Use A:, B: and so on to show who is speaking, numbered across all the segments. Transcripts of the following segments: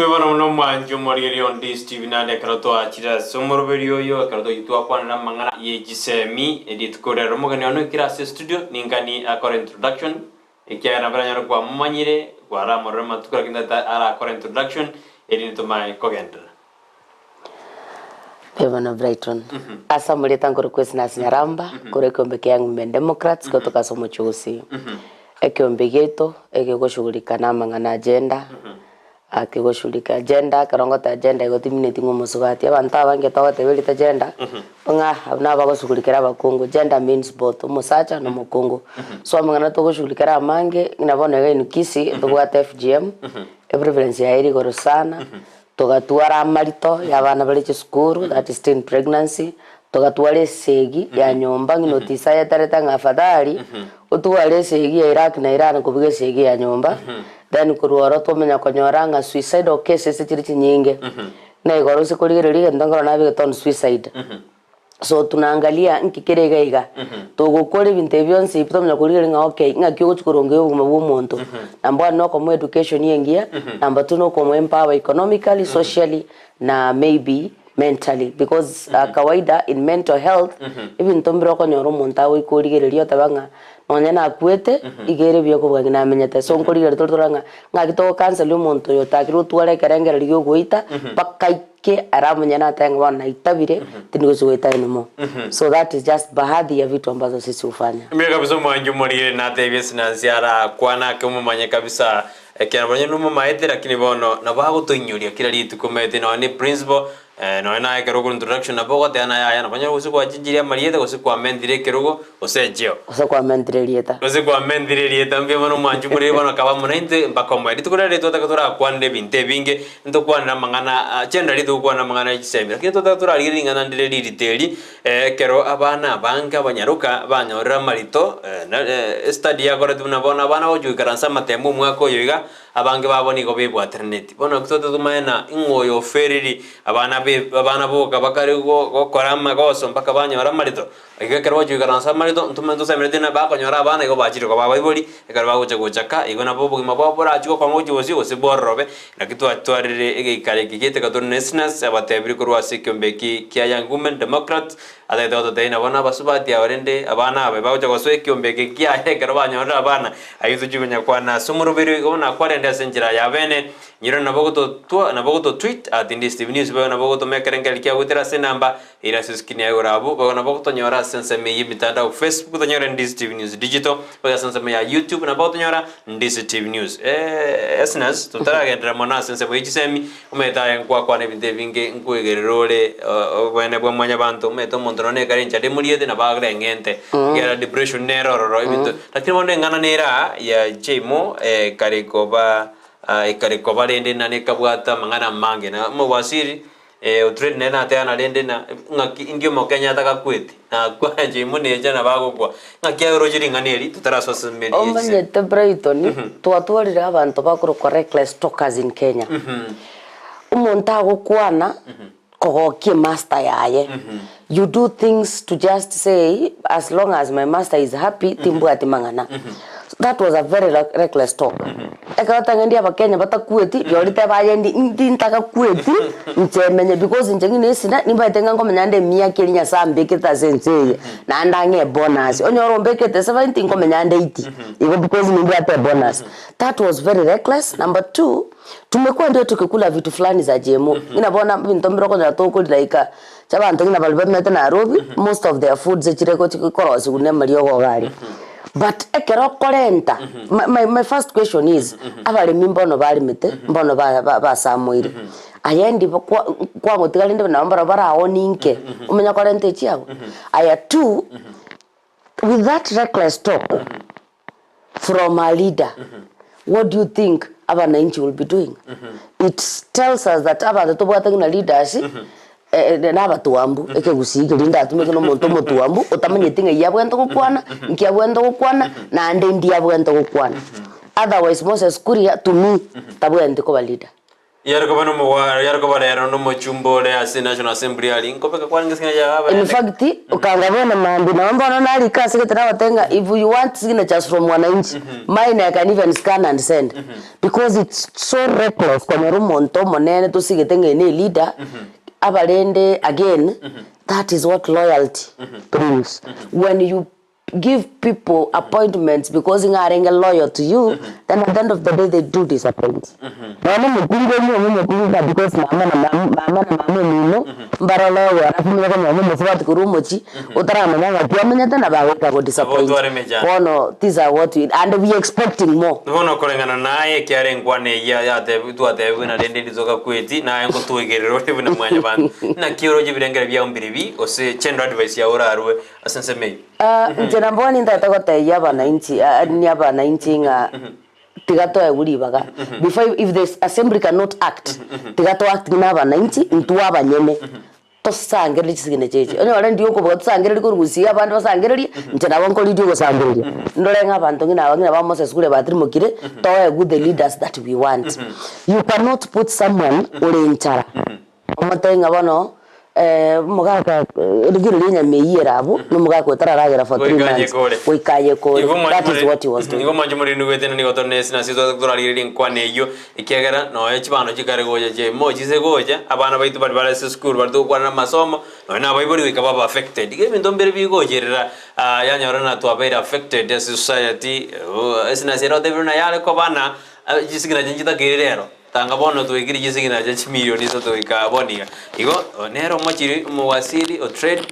A: Kwibona muno mwanju muri on this TV nande karoto achira somoro video yo karoto yitwa kwa na mangana ye Chisemi edit korero mugani ono kirase studio ningani akora introduction ikia na branya kwa mumanyire kwa ramoro matukura kinda ara akora introduction edit to my cogendra
B: Pevana Brighton. Asa muleta ngoro Eznas Nyaramba, kore kombeke yangu Democrats kutoka somo chusi. Ekiombe geto, ekigoshughulika na mangana agenda. Akigoshughulika agenda, karongota agenda igotimineti ngomosugati. Abantu abange tawatebeli agenda. Nga nabagoshughulika abakungu. Agenda means both musacha no mukungu. So mangana togoshughulika amange nabona ga Kisii tugwata FGM. Prevalence ya iri goro sana. Tugatuara amarito y'abana bari cy'isukuru that is teen pregnancy tugatuare segi ya nyomba notisa ya tareta ngafadhali utuare segi ya Iraq na Iran kubiga segi ya nyomba then kuruoro tumenya konyoranga suicide cases chiri nyingi na igoro sikurigirira ndangora na bigeton suicide so tunaangalia nkikirega iga tugukora ibintu byonse ipitomenya kurigirira nga okay ngakyo gutukuronge ubuma bw'umuntu namba no komo education yengia namba tuno komo empower economically socially na maybe mentally because kawaida in mental health even tombiro ko nyoro umuntu awe kurigirira tabanga nonya na kwete igere byo kubwa na menyete so nkurigirira toranga ngakito cancel umuntu yo takiru tuare kerengera ryo goita ke aramunya na tanga na itabire tinigozweta inimo so that is just baadhi ya vitu ambazo sisi hufanya
A: mimi kabisa mwanju muri na Eznas yara kwana kumumanya kabisa kya banye numu maete lakini bono na bago tunyuria kila litu komete na ni principle no na kerogo introduction na bogo tena ya na banye usiku ajijiria marieta usiku amendire kerogo osejeo
B: usiku amendire lieta
A: mbe bono mwanju muri bono kaba munainte mpaka mwedi tukura leto takatura kwande binte binge ndo kwana mangana chenda litu kwana mangana Chisemi lakini tutatura liringa ndire liteli kero abana banga banyaruka banyorera marito study yakora tunabona abana ojuikaransa matemu mwako yoiga abange baboni go bebwa internet bono kutoto tumaena ingoyo feriri abana boka bakari go korama goso mpaka banyora marito igekero ojuikaransa marito ntumento semerete bako nyora abana go bachiro ko babaiboli ekaro bagocha gochaka igona bobo gimabora achiko kwa ngochi osi osiborobe nakitu atwarire egikare kigete katonne Eznas abatebiri kurwa sikyombeki kya Young Women Democrats adeto tena bona basubati abarende abana abe bagocha goswe kyombeki kya ekaro banyora abana ayuzu jugunya kwana sumurubiri gona kwarende senjira ya bene nyiro nabogoto tweet at Ndizi TV news bana bogoto mekerengel kya gutera senamba ira siskini ya urabu bana bogoto nyora sense me mitandao Facebook tanyora Ndizi TV news digital bana sense me ya YouTube na bogoto nyora Ndizi TV news Eznas tutaragendera mona sense bo Chisemi umeta yankwa kwa ne binde binge nkwegererole bene bwa mwanya bantu umeto mondrone karincha de muriete na bagre ngente gera depression neroro ibintu lakini monde ngana nera ya jemo karikoba ikarikoba rende na nekabwata mangana mange na mubasiri utrade nena tena rende na ngaki ingyo mokenya takakweti na kwa jemo neja na bagokwa ngaki rojiri nganeri tutaraso semeli
B: omanye te Brighton twatwarira abantu bakuru reckless talkers in Kenya umuntu agukwana kogokie master yaye you do things to just say as long as my master is happy timbu atimangana that was a very reckless talk ekata ngandi abakenya batakweti yorite bayendi ndintaka kweti nchemenye because njengine sina nimbatenga ngomenya nde miyakelinya sambeketa senseye na ndange bonus onyoro mbekete 17 ngomenya nde 80 igo because nimbape bonus that was very reckless. Number 2 tumekuwa ndio tukikula vitu fulani za GMO inabona bintombiro ko na toko like chabantu ngina balibemete na Nairobi most of their foods echireko chikorosi une mariyo gari but ekero korenta my first question is abali mimbono bali mite mbono ba samuire ayendi kwa ngotigali ndi nambara bara oninke umenya korenta echiago aya 2 with that reckless talk from a leader what do you think abananchi will be doing it tells us that abantu tobwatanga leaders naba tuambu eke Gusii linda tumeke no monto motuambu otamanyete nga yabwento gukwana nkiabwento gukwana na ande ndi yabwento gukwana otherwise Moses kuria to me tabwente ko balida
A: yarko no mochumbo le asi National Assembly ali nkopeka kwa ngesinga ya aba.
B: In fact, ukangabona mambi na mambo na ali kasi ketana watenga if you want signatures from wananchi, mine I can even scan and send because it's so reckless kwa rumonto monene tusigetenge ni leader abalende again. That is what loyalty brings. When you give people appointments because they are loyal to you, then at the end of the day they do disappoint. Because these are what we and we expecting more. Nyaramba ndatagote y'abananchi n'abananchi nga tigato eguribaga before if the assembly cannot act tigato act n'abananchi ntu abanyene tosangerera kisigine cheche oni wale ndiyo ko bosangerera ko Gusii abandi basangerera njana bonko lidio ko sangerera ndolenga abantu ngina abangina ba Moses kule batrimukire to good the leaders that we want. You cannot put someone olenchara omatenga bano mugaka rigirira nyamira abo no mugaka utararagera for 3 months wikaye ko that is what he was doing.
A: Ngo manje muri nugete ni gotone Eznas izo turarigirira nkwane iyo ikegera no ekibano kikare goje je mojize goje abana baitu bari barase school bari tukwana masomo no na baibori wikaba affected game ndombere bigojerera yanyorana to abere affected as society. Eznas ero devuna yale ko bana jisigina jinjita gerero tanga bono to igiri jisigina je milioni so to ikabonia igo nero mochiri muwasili o trade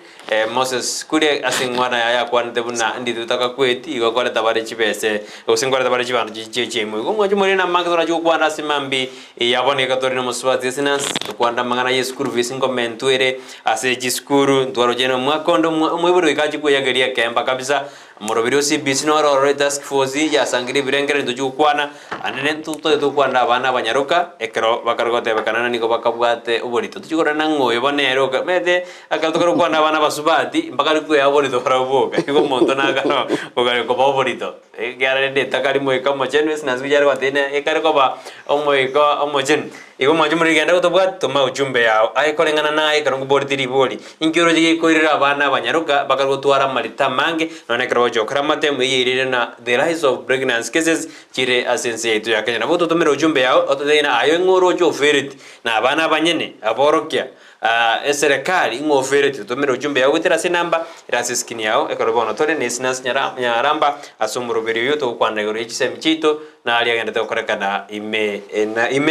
A: Moses kure asingwana ya kwante buna ndi tutaka kweti igo kore tabare chibese usingora tabare chibano chicheche mu igo mwaje muri na magazora cyo kwanda simambi yabone katori no muswati Eznas kwanda mangana ye school visingo mentuere ase jiskuru ntwaro jeno mwakondo mwiburu ikaji kuyageria kemba kabisa murobiro CBC no ro task force ya sangiri birengere ndoju kwana anene tuto kwanda abana banyaruka ekero bakarogote bakanana niko bakabwate uborito tukikora nangoyo bonero mete akatokoro kwanda abana basubati mbakari ku yaborito faraboka iko monto nagano kokari ko baborito egara de takari moika mochen Eznas bijara watene ekare ko ba omoika omochen iko manje muri genda kutobwa toma ujumbe yao aikolengana naye karongo boriti boli inkiro jige koirira abana banyaruka bakarugotwara marita mange none kero jokra matemu yirire na the rise of pregnancy cases kire asense yetu ya Kenya nabuto tomero ujumbe yao otodena ayo ngoro jo feriti na abana banyene aborokia serikali ngofereti tomero ujumbe yao gutera se namba irase skin yao ekorobono tole ne Eznas Nyaramba asumurubiri yoto kwanda yoro Chisemi Chiaito na ali agenda tokorekana ime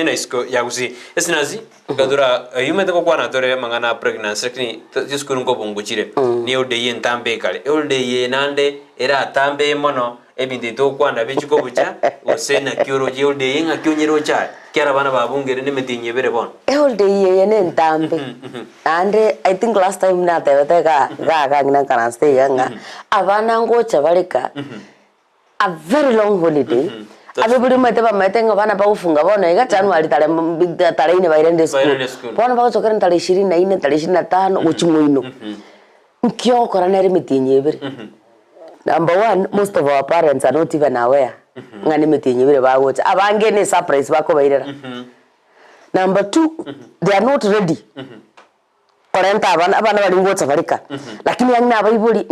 A: na isko ya Gusii Eznas kadura yumete ko kwana tore mangana pregnancy lakini jiskuru ngo bunguchire ni ode yentambe kale ode yenande era tambe mono ebindi to kwanda bichiko bucha osena kyoro je ode yenga kyonyero cha kera bana babungere ne metinye bere bon
B: ode yene ntambe and I think last time na tebete ga ngina kana stay yanga abana ngocha baleka a very long holiday abiburi mateba matenga bana ba ufunga bona iga January tare ine bairende school bona ba chokera tare 24 tare 25 uchumuino nkyo kora nere mitinye bere. Number one, most of our parents are not even aware ngani mitinye bere ba gocha abange ne surprise bako bairera. Number two, they are not ready korenta abana bari ngocha barika lakini yangi abayiburi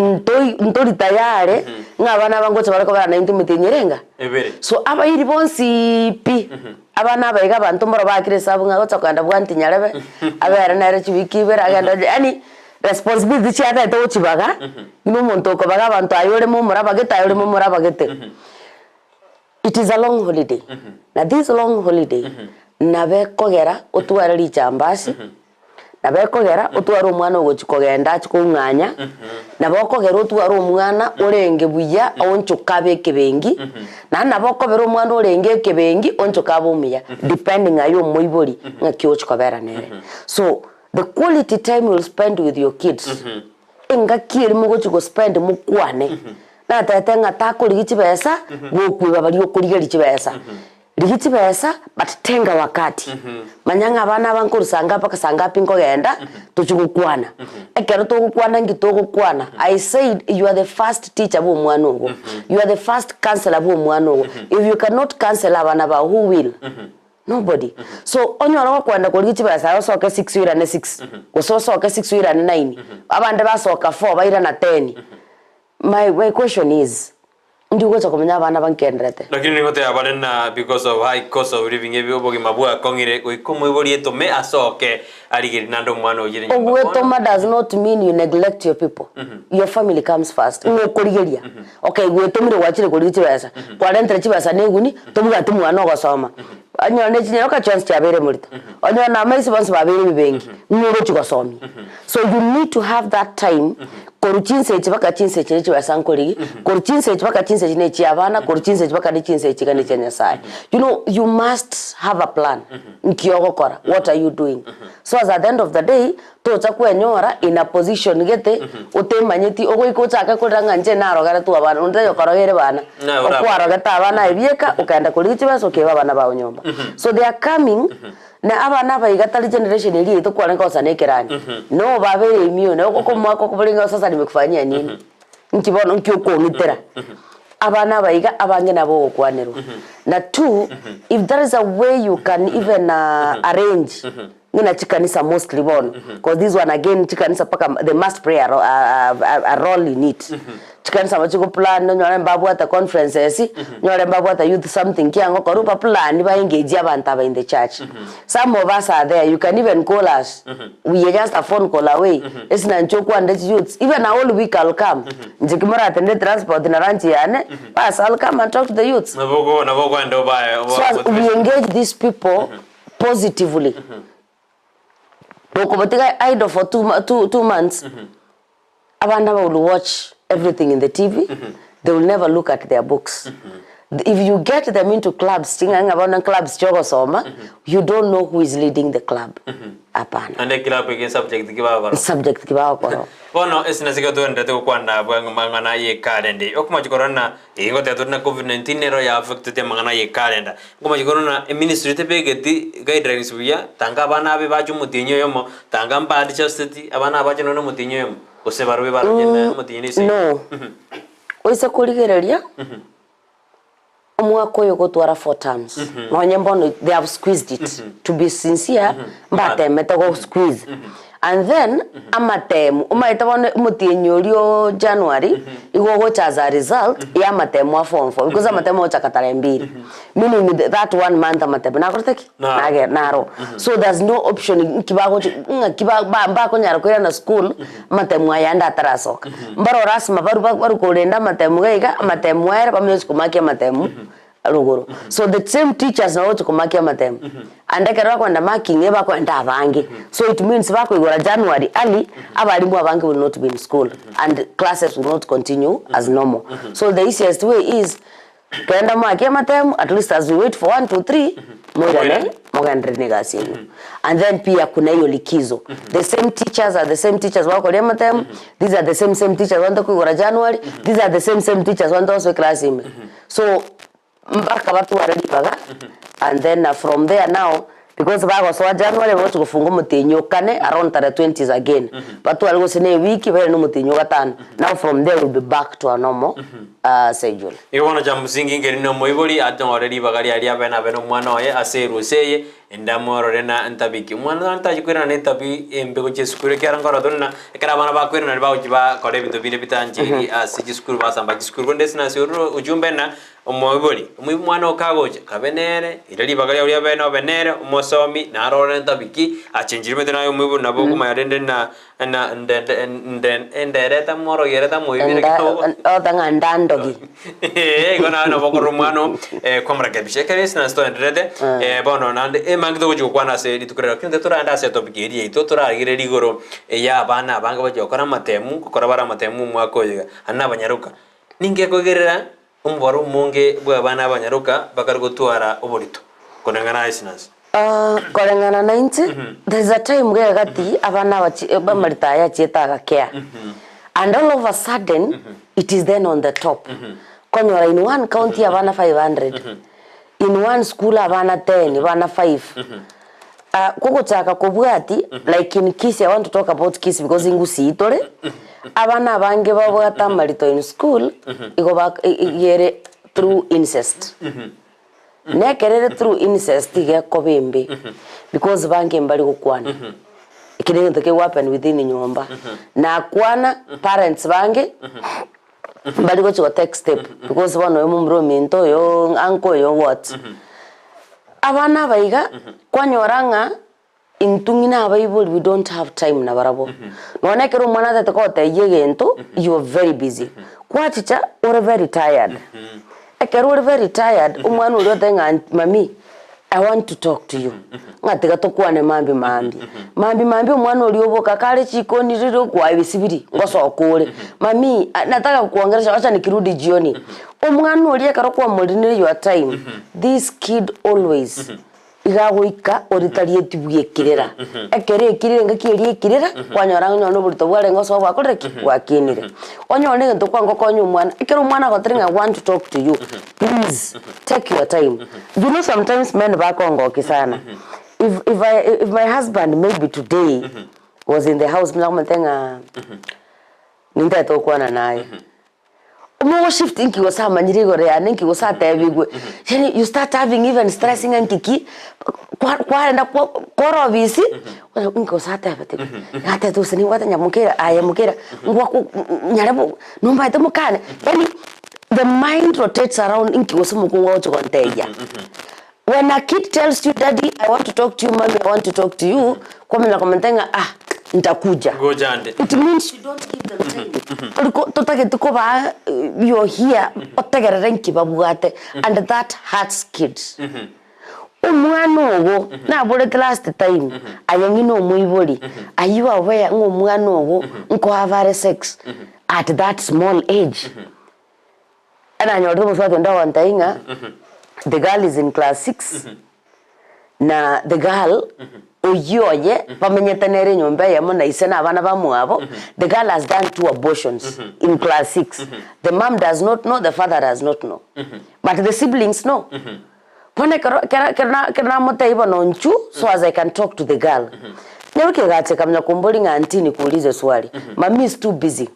B: ntori tayare ngabana bangocha bariko bana into mitinyerenga so abayiri bonsi pi abana bayiga bantu mboro bakire sabu ngagocha kwanda bwanti nyarebe abera nare chibiki bera agenda yani responsibility chiata to chibaga no monto ko baga bantu ayore mu murabageta ayore mu murabagete. It is a long holiday. Na this long holiday nabe kogera otwara lichambasi nabe kogera otwara umwana ugochikogenda chikunganya nabe kogera otwara umwana orenge buya onchukabe kebengi na nabe kogera umwana orenge kebengi onchukabe umiya depending ayo moibori ngakyochikobera nere. So the quality time you'll spend with your kids enga kiri mugochiko spend mukwane na tete ngatako ligichi besa gokwiba bali okuriga lichi besa ligichi besa but tenga wakati manyanga abana bankurusanga paka sanga pinko genda tuchugukwana ekero tugukwana ngitugukwana. I said you are the first teacher bo mwana ugo, you are the first counselor bo mwana ugo. If you cannot counsel abana ba, who will? Nobody. So onyora kwenda kurigi basa soka 6 wira ne 6. Soka 6 wira ne 9. Abande basoka 4 baira na 10. My question is ndigo cha kumenya abana bankendrete.
A: Lakini ningote abalena because of high cost of living ebyo bogi mabua kongire ikomwibori to me asoke aligiri nando mwana ojire nyumba.
B: Ogwetoma does not mean you neglect your people. Your family comes first. Ngokorigeria. Okay, gwetomire wachire kurigi basa. Kwa rentre chibasa neguni tomuga tumwana ogosoma. Anyone chinyero ka chance chabere murito. Anyone na maisi bonse babere bibengi. Ngoro chigosomi. So you need to have that time koruchinse chibaka chinse chinechi basankoligi koruchinse chibaka chinse chinechi abana koruchinse chibaka ni chinse chikane chenyasai. You know, you must have a plan. Nkiyogokora, what are you doing? So as at the end of the day tocha kwenyora in a position gete utemanyeti ogoikocha akakoranga nje narogara tu abana unde yokorogere bana okwarogeta abana ebieka ukaenda kurigi chibaso keba bana bawo nyomba. So they are coming na abana baigatali generation iri to kwarenga osanekerani no babere immune okoko mwako kubulinga sasa nimekufanyia nini nkibono nkiokongitera abana baiga abange nabo okwanero na two if there is a way you can even arrange ngina chikanisa mostly bono because this one again chikanisa paka they must play a role in it. Chikanisa machiko plan nyore mbabu ata conferences nyore mbabu ata youth something kiango korupa plan ba engage abantu aba in the church. Some of us are there, you can even call us. We are just a phone call away. Esina nchoku and youths even a whole week I'll come njikimara attend transport na ranch yane pass I'll come and talk to the youths.
A: Navogo ndo baya.
B: So we engage these people positively. Bokobotika idle for 2 months. Abana will watch everything in the TV. They will never look at their books. If you get them into clubs, you don't know who is leading the club. Apana.
A: And the club again subject kibaba.
B: Subject kibaba koro.
A: Bono esina sigato ndete kwanda bwangu mangana ye calendar. Okuma jikorona ingo te tuna COVID-19 ero ya affect te mangana ye calendar. Ngoma jikorona ministry te begeti guidelines buya tanga bana abe baju mutinyo yomo tanga mbadi chastity abana abaje no mutinyo yomo. Ose barwe barwe na mutinyo ise.
B: No. Oise kurigereria. Omwako yoko twara 4 terms. Manyembono they have squeezed it. To be sincere, mbate metago squeeze. And then amatemu umaitawone mutienyorio January igogo chaza result ya matemu form 4 because amatemu chakatale mbili. Meaning that 1 month amatemu na korteki naro. So there's no option kibago mbako nyara kwera na school matemu ayanda tarasoka. Mbaro rasma baru kolenda matemu gaiga matemu era pamyo kumakia matemu aluguru. So the same teachers na wote kumakia matemu. And ekera kwenda marking eba kwenda abange. So it means bako igora January early abalimu abange will not be in school and classes will not continue as normal. So the easiest way is kwenda makia matemu at least as we wait for 1 2 3 mogandre negasi. And then pia kuna hiyo likizo. The same teachers are the same teachers wako lema matemu. These are the same teachers wanda kuigora January. These are the same teachers wanda also class ime. So mpaka watu waradipaga and then from there now because bago so January watu kufunga mutinyo kane around 20s again but waligo sene wiki bale no mutinyo gatano now from there we'll be back to a normal schedule.
A: Iwana jamusingi ngeri no moiboli aton already bagali ali abena beno mwana oye aseru seye endamoro rena ntabiki mwana ntajikwira na ntabi embego cheskure kyarangora donna ekara bana bakwira na bawo jiba kore bintu bine bitanji asiji skuru basamba jiskuru ndesina suru ujumbe na omoiboli mwana okagoje kabenere irali bagali ali abena benere umosomi na arore ntabiki achenjirime nayo moiboli nabo kuma yarende na ndereta moro yereta moibiri kito
B: otanga ndandogi
A: gona na bokoro mwana komra kebishekere na sto ndrede bono nande mangito gojo kwana se litukurera kinde turanda se topic eri ito turagire rigoro ya bana banga bajokora matemu kokora bara matemu mwako yiga anna banyaruka ninge kogerera umboro munge bwa bana banyaruka bakarugutwara oborito konangana Eznas
B: korengana 90 there's a time where gati abana bamarita ya chietaga care and all of a sudden it is then on the top konyora in one county abana 500 in one school abana 10 abana 5 kuko chaka kubwati like in Kisii. I want to talk about Kisii because in Gusii tore abana bange babwata marito in school igo back yere through incest. nekerere through incest geko bimbi because bange mbali gukwana ikine ndike happen within nyumba na kwana parents bange mbali go to take step because bano yo mumro minto yo uncle yo what abana baiga kwanyoranga intungina Bible we don't have time na barabo none kero mwana tatekote yegento you are very busy kwa chicha or very tired ekero or very tired umwana uri otenga mami I want to talk to you ngatika tokwane mambi umwana uri oboka kale chikoni riro kwa ibisibiri ngosokore mami nataka kuongelesha acha nikirudi jioni umwana uri ekero kwa mulinire your time this kid always igagoika oritarie tibuyekirera ekere ekirire ngakiri ekirira kwanyoranga nyono burito bware ngoso bwakoreki wakinire onyone ngento kwa ngokonyo umwana ekero umwana gotringa want to talk to you please take your time you know sometimes men bakongoki sana if my husband maybe today was in the house mnakumenga ninda tokwana naye More shifting ki wasa manyirigo re anenki wasa tebigwe yani you start having even stressing ankiki kwa enda koro visi unko sata bate ngate tu sini wata nyamukira ayamukira ngwa nyarabo numba ite mukane yani the mind rotates around inki wasa mukunwa ocho konteja when a kid tells you daddy I want to talk to you mommy I want to talk to you kwa mimi nakomentenga nitakuja
A: gojande
B: it means you don't give them time totake tukoba you're here otegerere nkibabugate and that hurts kids umwana ogo na bole last time ayangino muiboli ayiwa aware ngomwana ogo nko have sex at that small age ana nyodo mswato ndawa ntainga the girl is in class 6 na the girl oyoye pamenyetanere nyomba ya mona isena abana bamwabo the girl has done 2 abortions in class 6 the mom does not know the father does not know but the siblings know pone kera motaiba nonchu so as I can talk to the girl nyoke gate kamnya kumboli antini kuulize swali mami is too busy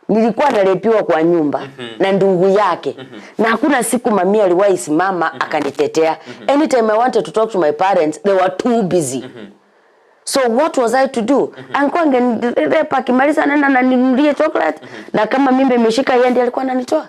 B: nilikuwa nalepiwa kwa nyumba na ndugu yake na hakuna siku mami aliwahi simama akanitetea anytime I wanted to talk to my parents they were too busy so what was I to do ankonge ndepa kimaliza nena na ninulie chocolate na kama mimbe imeshika yeye ndiye alikuwa ananitoa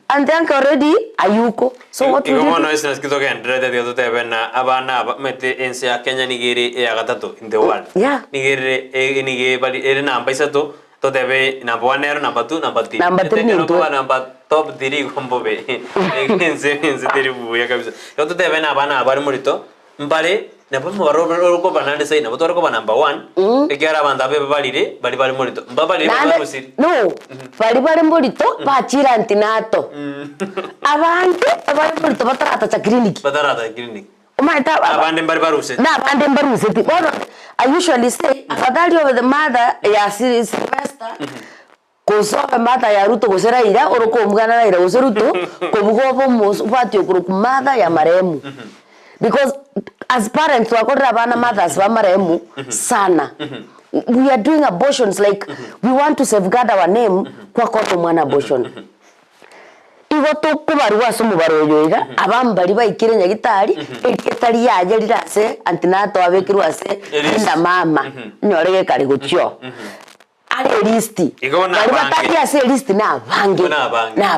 B: and then already ayuko so what
A: you want Eznas kitoke ndrede dio tebe na abana mete ense ya Kenya nigiri ya gatatu in the world nigiri nige bali ere namba isato to debe number 1 ero number 2 number 3
B: number 3
A: to number top 3 kombo be ense tiri buya kabisa to debe na bana abari murito mbare na bamo baroko banande sai na botoro ko number 1 ekiara banda be bali murito mbabali musiri
B: no bali murito bachira antinato abantu bali murito batarata clinic umaita
A: abande mbari baruse
B: na abande mbaruse I usually say afadhali over the mother ya Sylvester kusobe mother ya Ruto gusera ira oroko mugana ira guseruto kubugobo musupatio kuruku mother ya maremu because as parents wakorera bana mothers ba maremu sana we are doing abortions like we want to safeguard our name kwa koto mwana abortion igoto kubarwa somo baroyoiga abambali baikire nyagitari ekitari yaje rirase antinato abekirwa ase nda mama nyorege kali gucho ari list bali bataki ase list na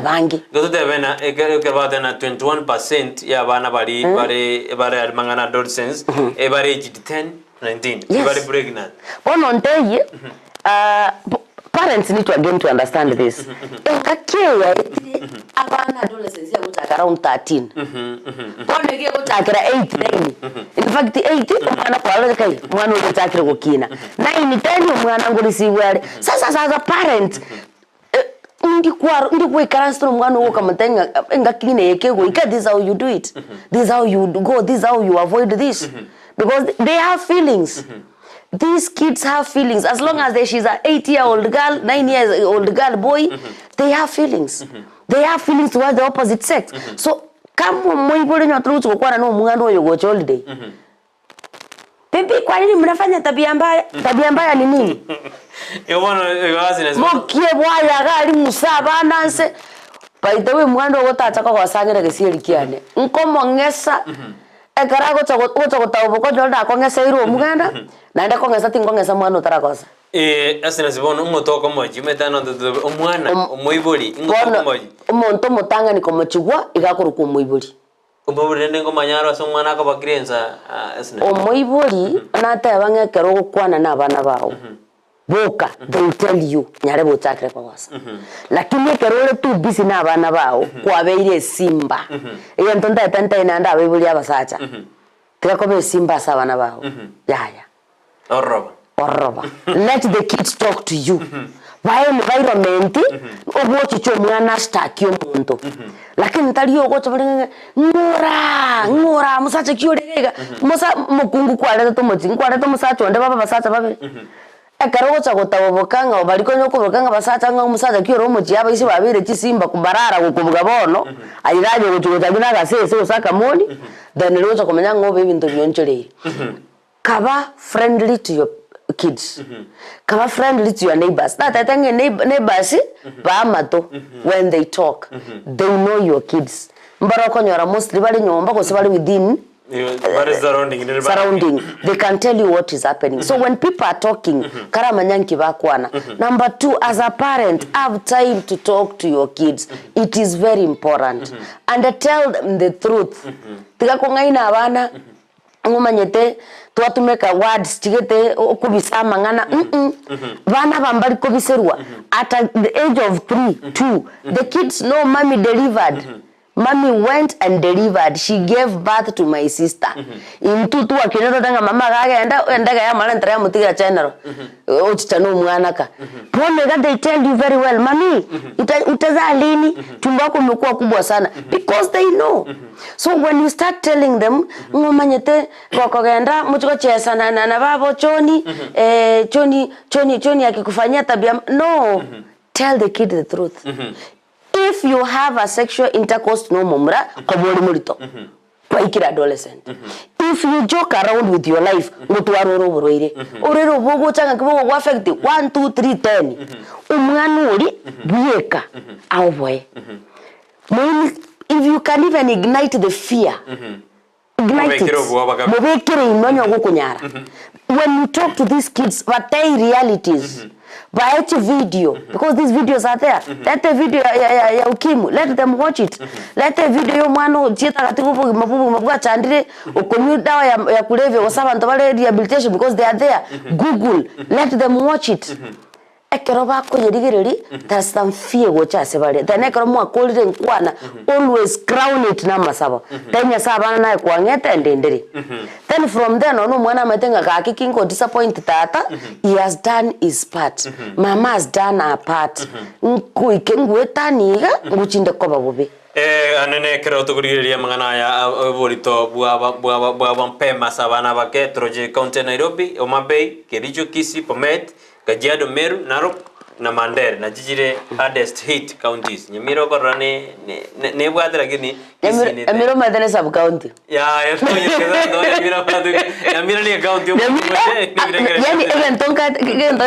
B: bangi
A: gote bena ke bata na 21% ya bana bali mangana adolescents bari age 10 19 bari pregnant
B: ononteye parents need to again to understand this. Enkakeya abana adolescents ya around 13. Pone ke utakira 8 9. In fact 8 mwana kwa kai mwana utakira gukina. 9 10 mwana ngurisiwe. Sasa parent ndi karanstro mwana wo kamatenga engakine yekego ika this how you do it. This how you go, this how you avoid this. Because they have feelings. These kids have feelings. As long as she's an 8-year-old girl, 9-year-old girl, boy, they have feelings. They have feelings towards the opposite sex. So, kama mwimbole nyotruchu kwa no mungano yogo holiday. Bibi, kwa nini mnafanya tabia mbaya? Tabia mbaya ni nini?
A: Yobono yogazi na
B: mokie bwaya gali musaba nanse by the way mwando gotata ko gwasangira gicieri kiane nkomo ngesa ekara gocha gotabo jolda ko ngesa iro muganda na nda ko ngesa tingo ngesa mwana utarakosa
A: Eznas bono umotoko moji metano umwana umuiburi ingotoko moji
B: umuntu mutanga ni komochigwa igakuruka umuiburi
A: umuburi ndengo manyaro asa umwana ko bakirenza Eznas
B: umuiburi nata abangekero gukwana nabana bawo boka they tell you nyare bochakre kwa wasa lakini kerole tu busy nabana bawo kwabeire simba iyo ntonda tanta inanda abibuli abasacha tirakobe simba sabana bawo yaya Oroba. Let the kids talk to you. Why environment? Obochi cho mwana staki omuntu. Lakini tali ogocha bali ngora musacha kiorega. Musa mukungu kwale to mochi kwale to musacha onde baba basacha babe. Ekarocha gotabobokanga bali konyo kubokanga basacha nga musacha kioro mochi aba isi babire chisimba kubarara gukubuga bono. Ayiraje gochugocha bina gasese usaka moni. Then rocha komenya ngobe ibintu byonchore. Kaba friendly to your kids. Kaba friendly to your neighbors. That I think neighbors ba mato when they talk. They know your kids. Mbaroko nyora mostly bali nyomba ko sebali within surrounding. They can tell you what is happening. So when people are talking, kara manyanki bakwana. Number 2, as a parent, have time to talk to your kids. It is very important. And tell them the truth. Tika kongaina abana ngumanyete tuwatumeka words chigete okubisa mangana bana bambali kubiserwa at the age of 3 2 the kids know mommy delivered. Mommy went and delivered. She gave birth to my sister. Into tu akinero tanga mama gaga enda ya malantra ya mutiga channel. Ochitano mwanaka. Pone they tell you very well, mommy, utaza lini tumbo lako limekuwa kubwa sana because they know. So when you start telling them ngomanyete kokogenda muchiko chesa na babo choni choni akikufanyia tabia no. Tell the kid the truth. If you have a sexual intercourse no mumra kabori murito kwa adolescent. If you joke around with your life mutu aroro boroire orero bogo changa kibogo go affect 1 2 3 10 umwana uri bieka awboy. If you can even ignite the fear ignite it mubekere inonyo gukunyara. When you talk to these kids what they realities by a video because these videos are there. Let the video ya ukimu, let them watch it. Let the video mwana chita katiko mabubu chandire ukonyu dawa ya kulevya wasaba ntobale rehabilitation because they are there. Google, let them watch it. Ekeroba ko yerigireri there's some fear gocha sebale. Then ekero mu akolire nkwana always crown it na masabo. Then yasaba na kwangeta ndendere. Then from then on mwana matenga ka kikingo disappoint tata. He has done his part. Mama has done her part. Nkuike ngwetaniga nguchinde koba bobe.
A: Anene kero tuguriria mangana ya volito bwa mpema sabana bake troje county Nairobi Omabay Kericho Kisii Bomet Kajiado Meru Narok na Mandera na jijire hardest hit counties Nyamira korane ne bwadra gini
B: Nyamira madane sub county
A: ya Nyamira ni county
B: yani even tonka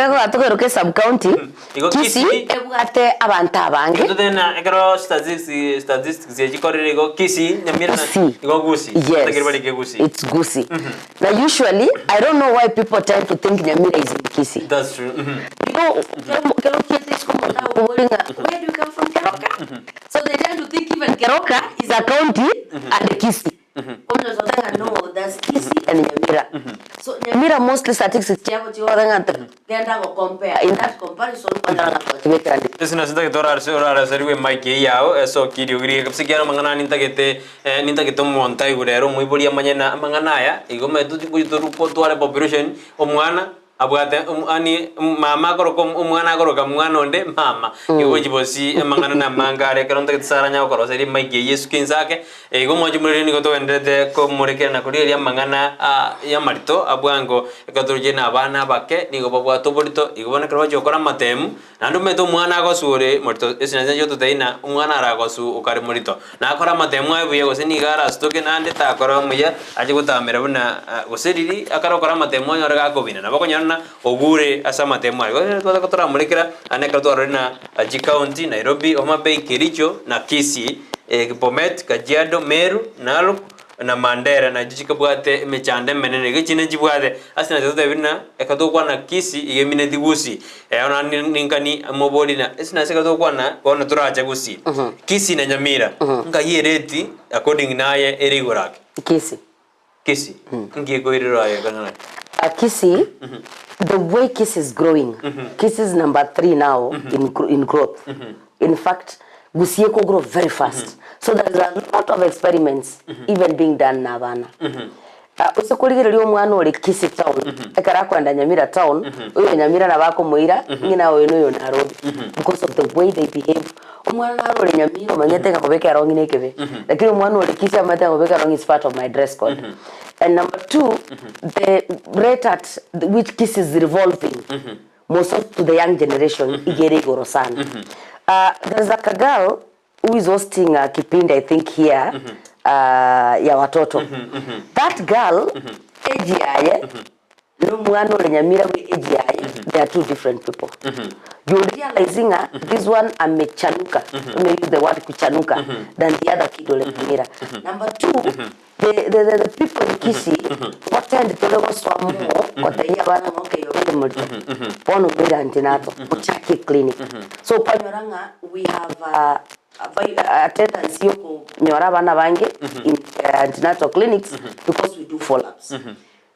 B: ko atoko ke sub county Kisii ebwate abanta abange
A: to then ekero statistics ye jikorire go Kisii Nyamira go Gusii takiribali ke Gusii it's Gusii. Now usually I don't know why people tend to think Nyamira is in Kisii. That's true. Where do you come from, Keroka? So they tend to think even Keroka is a county and Kisii. No, there's Kisii and Nyamira. So Nyamira mostly statistics compare. In that comparison, Eznas tora sariwe Mike yao so kidio giri kapsikiano mangana ninta monta igurero muibuli amanyana manganaya igome turupo tuare population omwana abwate ani mama koroko umwana koroka mwana onde mama igoji bosi mangana na mangare karonta kitsara nya koro seri Mike Yesu kinzake igo moji mureni go to endete ko murekera na kuriya mangana ya marito abwango ekaturuje na abana bake nigo babwa to bolito igobona kero jokora matemu nando meto mwana go sure marito esinaje yoto teina umwana ara go su ukari murito na akora matemu abuye go seni gara stoke nande ta kora muya aje gutamera buna go seriri akara kora matemu nyora ga kobina na bako nyana mangana ogure asa matemo ayo twataka turamurikira aneka twarina County Nairobi Homa Bay Kericho na Kisii Bomet Kajiado Meru Narok na Mandera na jijika bwate mechande menene gicine jibwate asina zote bina ekatokwa na Kisii igemine Gusii ona ninkani amobodi na asina sekatokwa na ona turacha Gusii Kisii na Nyamira ngayereti according naye erigorake Kisii ngiye koiriro ayo kana
B: Kisii the way Kisii is growing Kisii is number 3 now in growth in fact Gusii ko grow very fast so there is a lot of experiments even being done na bana usekurigirira umwana uri Kisii town ekara kwenda Nyamira town uyo Nyamira na bako muira ngina uyo no Nairobi because of the way they behave umwana uri Nyamira manyete ngakobeka rongi nekebe lakini umwana uri Kisii amate ngakobeka rongi is part of my dress code and number 2 the rate at which Kisii is revolving most of to the young generation igere gorosana there's a girl who is hosting a kipindi I think here ya watoto that girl age yaye no mwana ule Nyamira we age yaye they are two different people you realizing this one amechanuka use the word kuchanuka than the other kid ule Nyamira number 2 the people in Kisii what tend to go so more what they have bana moke yobele multo pono beda antinato uchaki clinic so panyoranga we have attendance yoko nyora bana bange in antenatal clinics because we do follow-ups.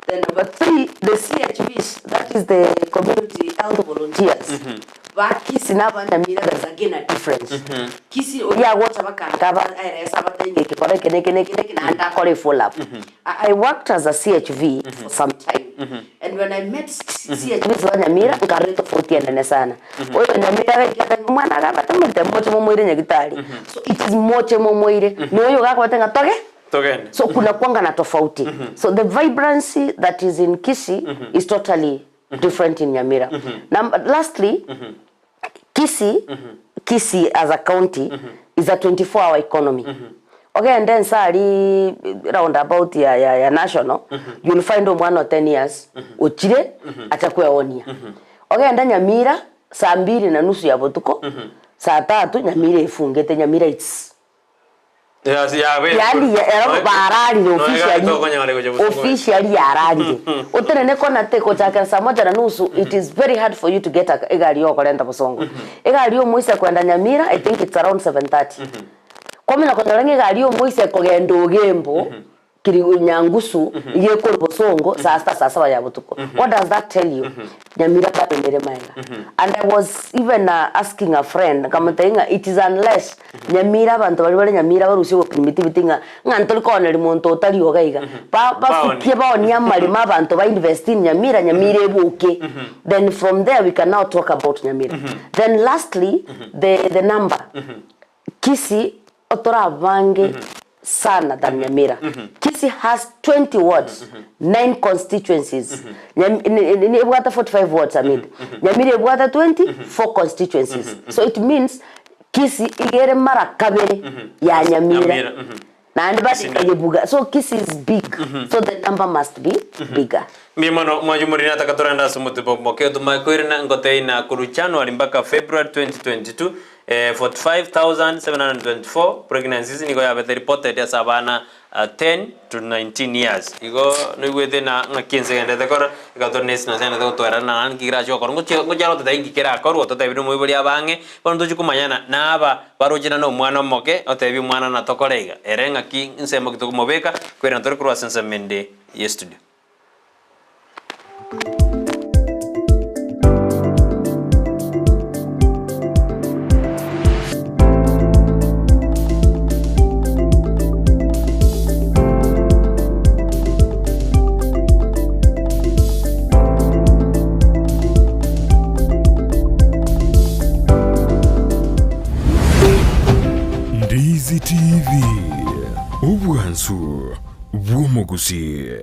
B: Then number 3, the CHVs, that is the community health volunteers. But Kisii na Nyamira there's again a difference. Kisii oya wacha bakanga iresa batenge kikore kene na anda kore follow-up. I worked as a CHV for some time. And when I met CHVs wa Nyamira ngareto 40 ene sana. Oyo Nyamira weketa mwana gabata mute moche momoire nyagitari. So it is moche momoire. Noyo gakwatenga toge so kuna kwanga na tofauti so the vibrancy that is in Kisii is totally different in Nyamira lastly Kisii as a county is a 24-hour economy okay and then sari round about ya national you'll find 1 or 10 years uchire atakuwa onia okay and then Nyamira saa 2:30 ya botuko saa 3 Nyamira ifungete Nyamira it's yani barari officially yarari utenene kona teko chaka saa 1:30 it is very hard for you to get a gari yoko kwenda Busongo gari yo muise kwenda Nyamira I think it's around 7:30 kwa mina kona gari yo muise kugenda ugembo kiri nyangusu iye ko Busongo saa 7 ya butuko what does that tell you Nyamira kapendere maiga and I was even asking a friend kama tainga it is unless Nyamira abantu bali Nyamira barushiwe primitive nga ngantoli kona limonto tali ogaiga ba fikie ba onyamali abantu ba invest in Nyamira ebuke then from there we can now talk about Nyamira then lastly the number Kisii otora vange sana than Nyamira Kisii has 20 wards 9 constituencies ni ebwata 45 wards Nyamira ebwata 24 constituencies so it means Kisii igere mara kabere ya Nyamira na ndibati kayebuga so Kisii is big so the number must be bigger
A: Mimano mwajumurina takatoranda sumuti bomboke tumakoirina ngoteina kuruchano alimbaka February 2022 45,724 pregnancies niko ya bete reported ya sabana 10 to 19 years igo niwete na ngakinse ngende dekora ikatornes na sene to era na ngira jo korongo ngojalo to daingi kera korwo to tabiru mu bali abange bondo jukumanyana na aba barojina no mwana moke otebi mwana na tokorega erenga ki nsemo kitokumobeka kwera ntore kurwa sense mende ye studio
C: Ndizi TV Ubwansu Bw'Gusii.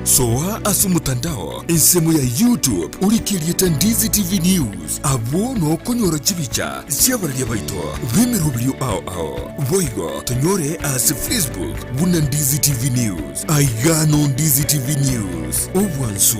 C: soa asumutandao ensemo ya YouTube ulikilieta Ndizi TV News abo no konyora chibicha siabarya baito bemerubrio ao boigo tonyore as Facebook buna Ndizi TV News aigano Ndizi TV News obwansu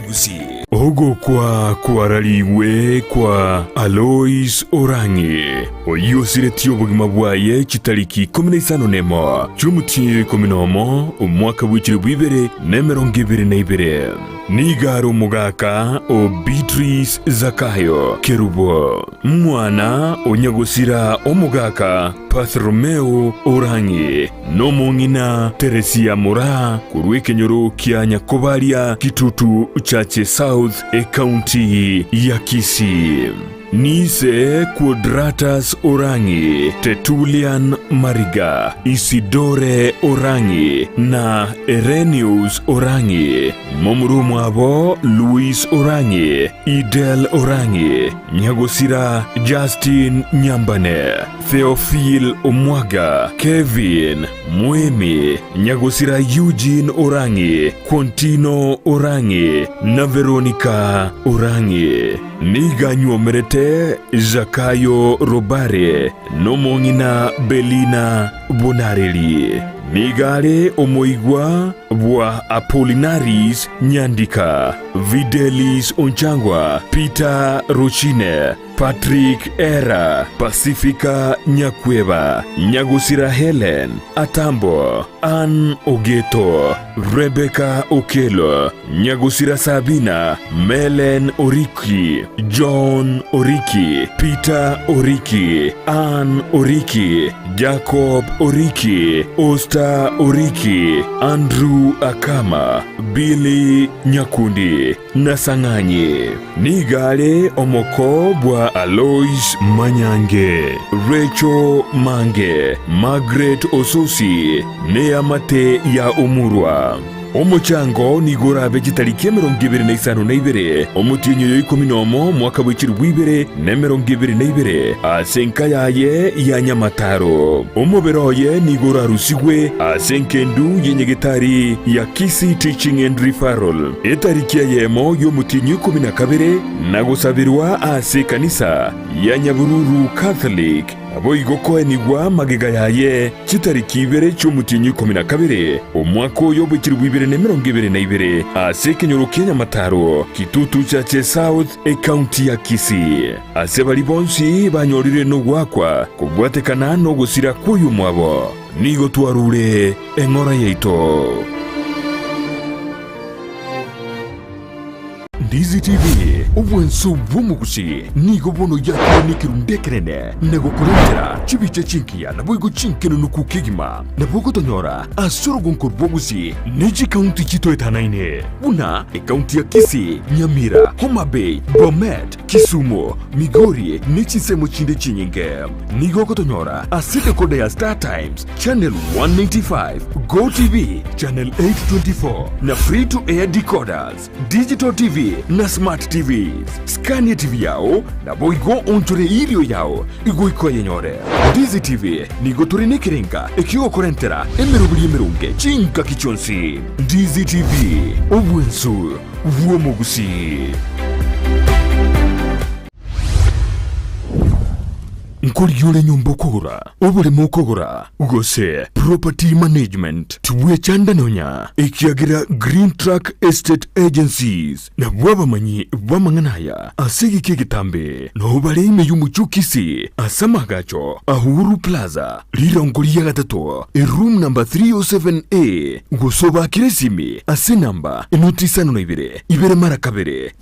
C: Gusii ogo kwa kuaraliwe kwa Alois Orangi oyosire tio bugima bwaye chitariki 15 nemo chumutie 10 umwaka w'ikiri bwibere nemerongibiri neibere nigaro mugaka o Beatrice Zakayo Kerubo mwana onyagosira omugaka Pathromeo Orangi nomongina Teresia Mora kurwekenyoro kya Nyakobaria kitutu chache South County ya Kisii Nise Quadratus Orangi, Tertullian Mariga, Isidore Orangi na Erenius Orangi, Momurumu abo Luis Orangi, Idel Orangi, Nyagosira Justin Nyambane, Theophil Omwaga, Kevin Mwemi, Nyagosira Eugene Orangi, Quintino Orangi na Veronica Orangi. Niga nyuomerete Zakayo Robare nomongina Belina Bonareli nigare omoigwa bwa Apollinaris Nyandika Videlis Onchangwa Peter Rochine Patrick Era Pacifica Nyakweba Nyagosira Helen Atambo Ann Ogeto Rebecca Okelo Nyagosira Sabina Melen Oriki John Oriki Peter Oriki Ann Oriki Jacob Oriki Osta Oriki Andrew Akama Billy Nyakundi Nasanganyi nigale omoko bwa Alois Manyange Rachel Mange Margaret Ososi Neamate ya Umurwa Omochango nigora vegetariki 22 omutinyo yo 10 mwaka w'ikiri bwibere ne 22 asenka yaye ya Nyamataro omoberoye nigora rusigwe asenkendu yenyegetari ya Kisii Teaching and Referral etariki yemo yo mutinyo 12 nagosabirwa ase kanisa ya Nyabururu Catholic aboigoko enigwa magega yaye chitariki 2 cy'umutinyo 12 omwaka yo bw'ikiri bwibere ne 22 ase kenyoro kenya Mataro kitutu chache South County ya Kisii ase bali bonsi banyorire no gwakwa kubwatekana no gusira kuyu mwabo nigo twarure engora yaito. Ndizi TV ubwenso bw'Gusii nigo bono yakonikirundekerene nego kurentera chibiche chinkiya nabwo chinkeno nukukigima nabwo tonyora asorogonko Gusii neji county chitoetanaine buna county ya Kisii Nyamira Homa Bay Bomet Kisumu Migori nechisemo chinde chinyinge nigo kotonyora aside kode ya Star Times channel 195 Go TV channel 824 na free to air decoders digital TV na smart TVs Scania TV yao na boigo onchore ilio yao igo ikoye nyore Ndizi TV nigo turine kirenga ekigo korentera emerunge chinka kichonsi Ndizi TV obwensu Gusii Nkoliole nyumba kogora oburemo kogora ugose property management tuwe chanda nonya ekiagira Green Track Estate Agencies na bwabamanyi bwamanganaya asigi kegitambe no bareme yumuchukisi asamagacho Ahuru Plaza lirongoli ya gatatu room number 307A gusoba kiresimi ase namba enoti isano na ibere mara kabere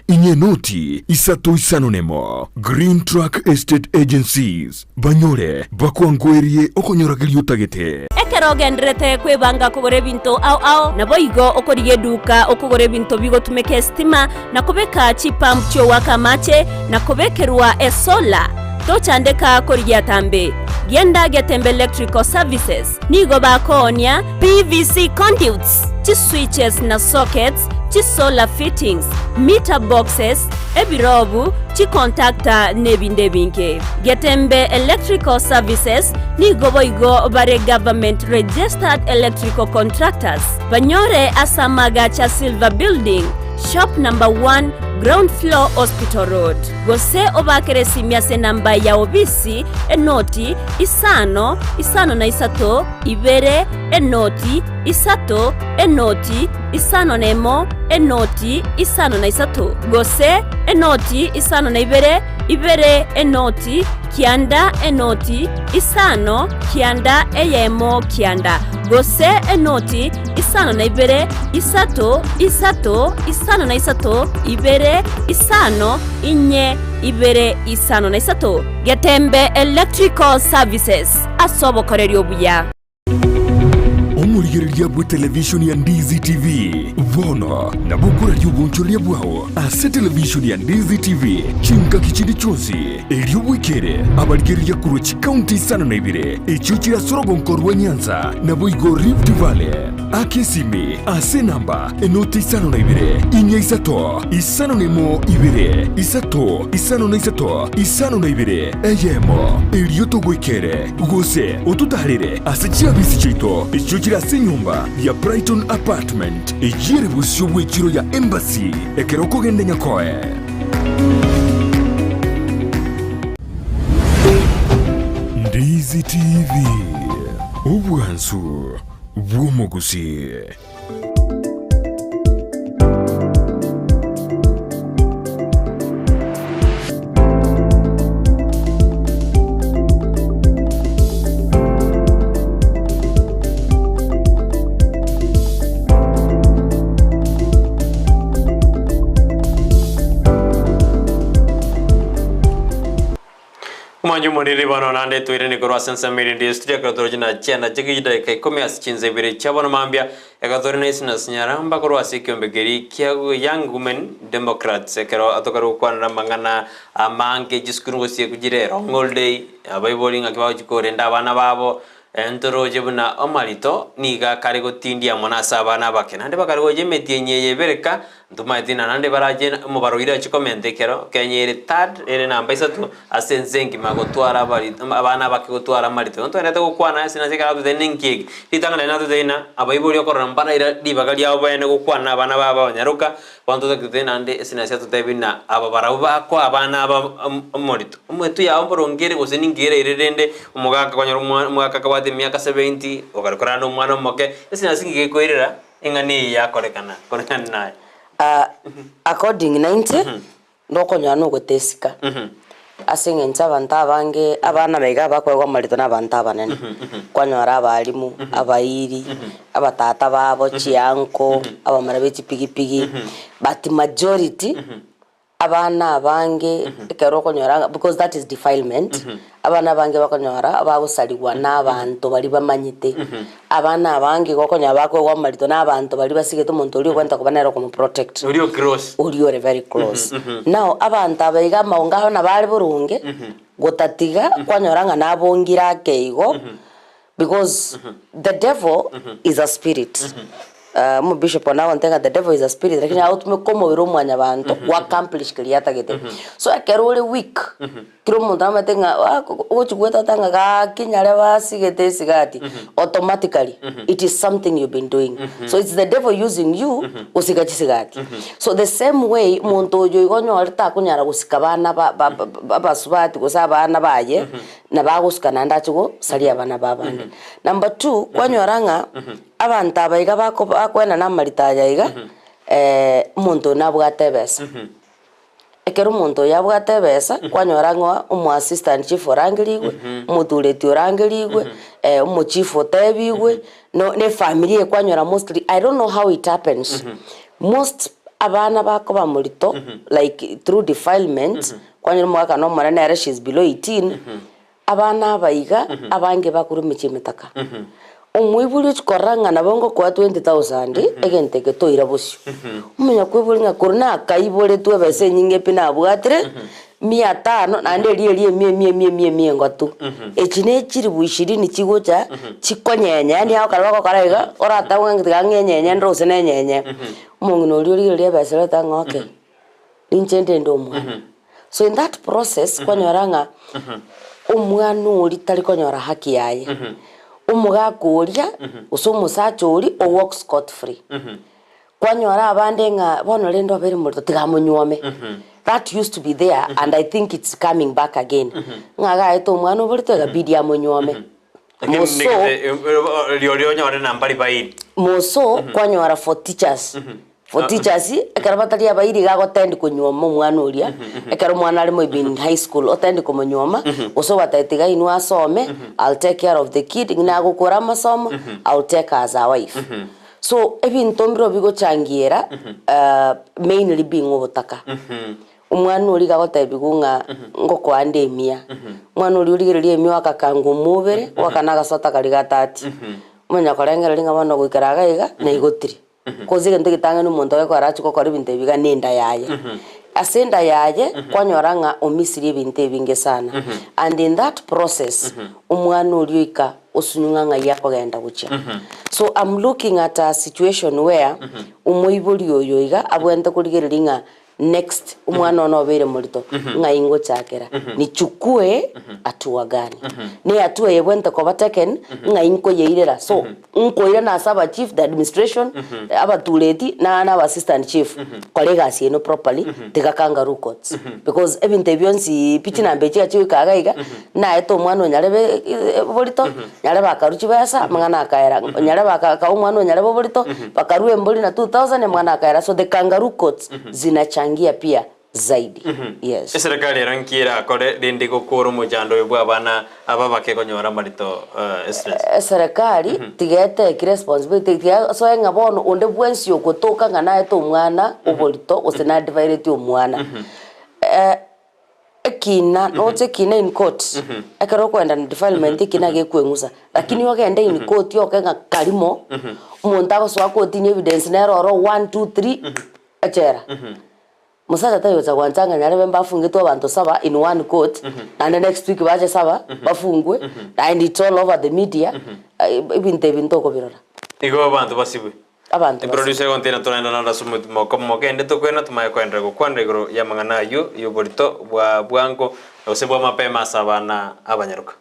C: inye noti isato isano nemo Green Track Estate Agencies banyore bakwangwerie okonyoragiri utagete
D: ekerogendrete kwebanga kugore bintu au na boigo okoriye duka okugore bintu bigo tumeke stima na kubeka chipamp cyo wakamache na kubekerwa esola tochandeka koriya tambe genda Getembe Electrical Services nigo bakonya PVC conduits switches na sockets chi solar fittings, meter boxes, ebirobu, chi contactor nebinde binke. Getembe Electrical Services ni goboigo bare government registered electrical contractors. Banyore Asamaga cha Silver Building, shop number 1, ground floor Hospital Road. Gose obakere simyase namba ya obisi enoti isano na isato ibere enoti isato enoti isano nemo enoti isano na isato. Gose enoti isano na ibere enoti kianda enoti isano kianda eyemo kianda. Gose enoti isano na ibere isato isano na isato ibere isano inye ibere isano na isato. Getembe Electrical Services asobokoreri obuya.
C: Omurigereria bwa television ya Ndizi TV vono na bukura ry'ubunchoria bwaho ase television ya Ndizi TV chinka kichindi chonsi elio wikere abarigereria kurochi county isano na ibire echuchira sorogonko rwa Nyanza na boigo Rift Valley Kisii ase namba enoti isano na ibire inya isato isano nemo ibire isato isano na ibire eyemo elio togwikere gose otutarire ase chiabisi Chiaito echuchira ase nyumba ya Brighton Apartment ejire busyo bw'ekiro ya Embassy ekero kogende nyakoe. Ndizi TV obwansu bw'omugusi.
A: Manju muriri bano nande tuire ni korwa sensa miri ndi studio katorojina chana chikijida kai kome asichinze bire chabona mambia ekatorina Eznas Nyaramba korwa sikiyombegeri kiago Young Women Democrats ekero atokaro kwana mangana amange jiskungo siye kujire Rongol Day abayiboling akibawo chikore ndabana babo entoro jebuna omarito niga karigo tindi ya monasa abana bake nande bakarigo jemeti nyeye bereka ntumatina nande baraje mu baroira chikomente kero kenyere third ere namba isatu asenzengi magotwara bari abana bake gotwara marito nto nete gukwana sinazika atu deninki litanga na atu deina abayibori okora mbana ira dibagali abo bene gukwana abana baba nyaruka wanto de nande sinazia tutebina aba baraba ko abana aba morito umwetu ya omborongere gose ningere irende umugaka kwanyara umugaka kwade miaka 70 okarikora no mwana moke sinazingike koirira ingani yakorekana korekana naye.
B: According 90 ndoko nyano gutesika asingenza abantu abange abana bega bakwegwa marito n'abantu abanene kwanyara abalimu abayiri abatata babo chianko abamara beti pigipigi but majority abana abange kero konyara because that is defilement abana abange bakonyara abagusaliwa n'abantu bali bamanyite abana abange gokonya bakwegwa marito n'abantu bali basigete umuntu uri kwenta kubanera ko protect uri very close now abantu abayiga maungaho nabali burunge gotatiga kwanyoranga nabongira keigo because the devil is a spirit. Mu bishop now ntenga the devil is a spirit lakini autume komo biro mwanya bantu wa accomplish kiliata gete so akerole week kiro muntu amatenga uchigweta tanga ga kinyale basigete sigati automatically it is something you've been doing so it's the devil using you usigati sigati so the same way muntu oyo igonyo alta kunyara gusikabana basubati gusabana baye na bagusikana ndachigo sali abana babandi number 2 kwanyoranga abantu abayiga bakwena namaritaja iga muntu nabwatebesa ekero muntu yabwatebesa kwanyorangwa umu assistant chief orangirigwe mutureti orangirigwe umu chief otebigwe no ne family kwanyora mostly I don't know how it happens most abana bako bamurito like through defilement kwanyora mwaka no mwana era she's below 18 abana abayiga abange bakuru michimitaka umwibuli chikoranga nabongo kwa 20,000 egenteke toira bosyo umenya kwibulinga kuruna akaibole twebese nyinge pina bwatire 500 nande liye ngatu echine chiri buishiri ni chigocha chikonyenya yani hao kalwako karaiga orata wangi nyenye ndose nenyenye Mungino uri besera ngoke. Linchende ndo mwana. So in that process kwanyoranga umwana uri tari konyora haki yaye. Umuga kuria usumusacho uri o walk scot free. Kwanyora abande nga bono lendo beri multo tigamunyome. That used to be there and I think it's coming back again. Ngaga eto umwana uburito gabidi amunyome. Moso kwanyora for teachers. For teachers ekarabatari abairi gago tendi kunyoma mwana uria ekaro mwana ari in high school otendi kumunyoma uso watetiga inu asome I'll take care of the kid ngina gukora masomo I'll take her as a wife. So ebintu mbiro bigo changiera mainly being obutaka. Umwana uri gago tebigunga ngoko andemia. Mwana uri urigererie emia akakangu mubere wakanaga sota kali gatati. Munya korengera linga bano gwikaraga iga na igotiri. Kozi gende gitanga n'umuntu we kwarachi ko kora ibintu biga nenda yaye. Asenda yaye kwanyoranga omisiri ibintu binge sana. And in that process umwana uri ika osunyunga yako genda gucha. So I'm looking at a situation where umuibuli oyo iga abwente kurigerelinga next umwana ono bere mulito ngaingo chakera ni chukue atua gani ni atua yebwente ko bateken ngainko yeirera so unko ira na saba chief the administration abatuleti na assistant chief colleagues no properly tika kangaroo courts because ebinte byonsi pichina mbechi achiwe kagaiga na eto mwana nyarebe bolito nyarebe akaruchi basa mangana akaera nyarebe ka umwana nyarebe bolito bakaruwe mboli na 2000 mwana akaera so the kangaroo courts zinachangia pia zaidi. Yes.
A: Serikali rankira kore dindi gukuru mujando yebwa bana ababake konyora marito Eznas.
B: Serikali tigete responsibility tia so enga bono onde bwensi okotoka ngana eto mwana obolito osena divided omwana. Ekina note kina in court. Ekero kwenda na defilement kina gekwengusa. Lakini wagenda in court yokenga kalimo. Umuntu akoso akoti evidence na error 1 2 3 achera. Musaza tayo za kwantanga nyarebe mbafungitwa abantu saba in one court and the next week baje saba bafungwe and it's all over the media ibinto ko birora
A: igo abantu basibwe
B: abantu
A: producer content tunaenda na rasumu mo kende to kwena tumaye kwenda ko kwanda igoro ya mangana yo borito bwa bwango osebwa mapema sabana abanyaruka.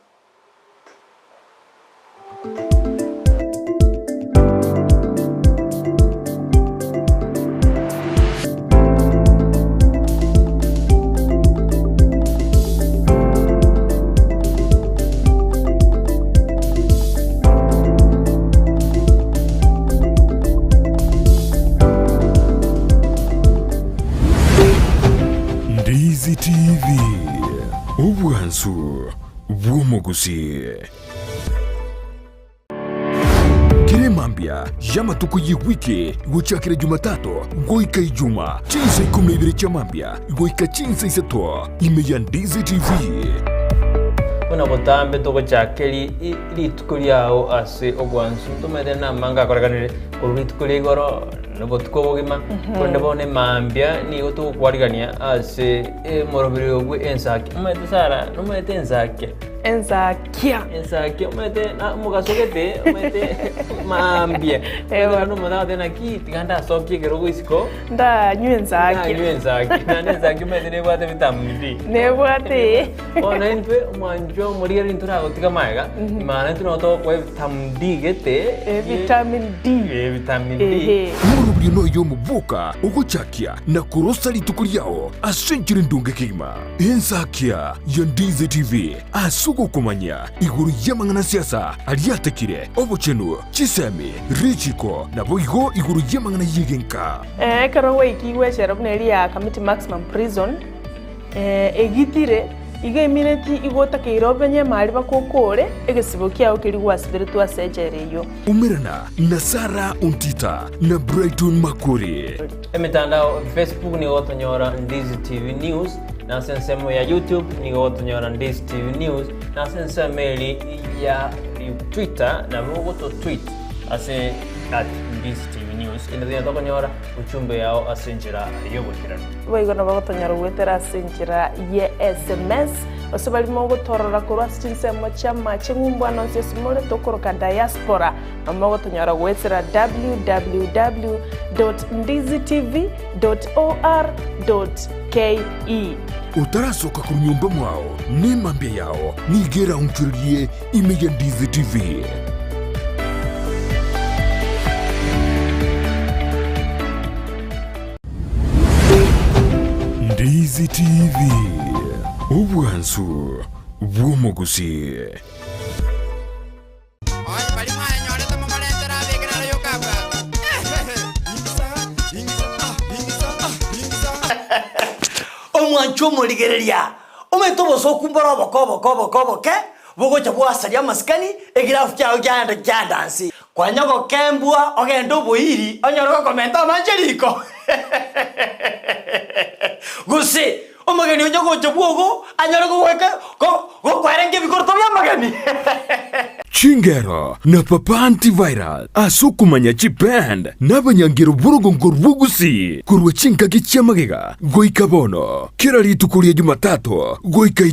C: Ndizi TV Ubwansu Gusii Kiremambia Yamatuko yiwiki Guchakira Jumatatu Goika Ijuma Chinsa 12 cha mambia Goika chinsa isato Imeya Ndizi TV
A: Una botambe toko chakeli ilitukuli yao ase Ogwansu tumede na manga koraganire kuritukuli goro nobotuko bogima konde bone mambia ni goto kwarigania ase morobiri ogwe ensaki umete sara umete ensakia umete na mugasogete umete mambia ewa no mona de naki tiganda sokye gero isiko
E: nda nyenzaki
A: na nenzaki umete ne bwate vitamini
E: ne bwate
A: ona entwe manjo morigeri ntura gotika maiga imana ntuno to kwa vitamini gete
E: vitamin D
C: Murubiri no yo mubuka uguchakia na kurosa litukuli yao asenjiri ndunge kigima Ensakia ya Ndizi TV asugo kumanya iguru yamangana siasa aliatekire obochenu Chisemi Richiko na boigo iguru yamangana yigenka
E: karawe ikiwe sherabneli ya committee maximum prison egitire iga imineti igota keirobenye mali bakokore egesibo kiao kiri gwasibire twasejereyo
C: umirana na Sara Untita na Brighton Makuri
A: emitandao Facebook ni gotonyora Ndizi TV News na sensemo ya YouTube ni gotonyora Ndizi TV News na sensemeli ya Twitter na mogoto tweet ase @Ndizi TV News ina tokonyora uchumbe yao asenjira yobotirano
E: baigona bagotonyora gwetera asenjira ye SMS osubali mongo torora kurwa sinsemo chama chengumbwana nsesimole tokoroka diaspora amago tonyora gwetera www www.ndizitv.or.ke.
C: utarasoka ku nyumba mwao ni mambia yao nigera unchurie imeya Ndizi TV. Ndizi TV ubwansu bw'omugusi.
F: Omwancho murigereria umetoboso kumbara bokoboke bogocha bwasaria maskani egirafu kyao kyanda kyandansi kwanyoko kembua ogendo boiri onyoro komenta manjeriko Gusii omageni onyo gocha bwogo anyoro goweka go kwarenge bikorto bya magani
C: Chingero na papa antiviral asukumanya chipend n'abanyangiro burugongo rw'Gusii kurwa chinkagi cy'amagega goika bono kira ritukurie Jumatatu goika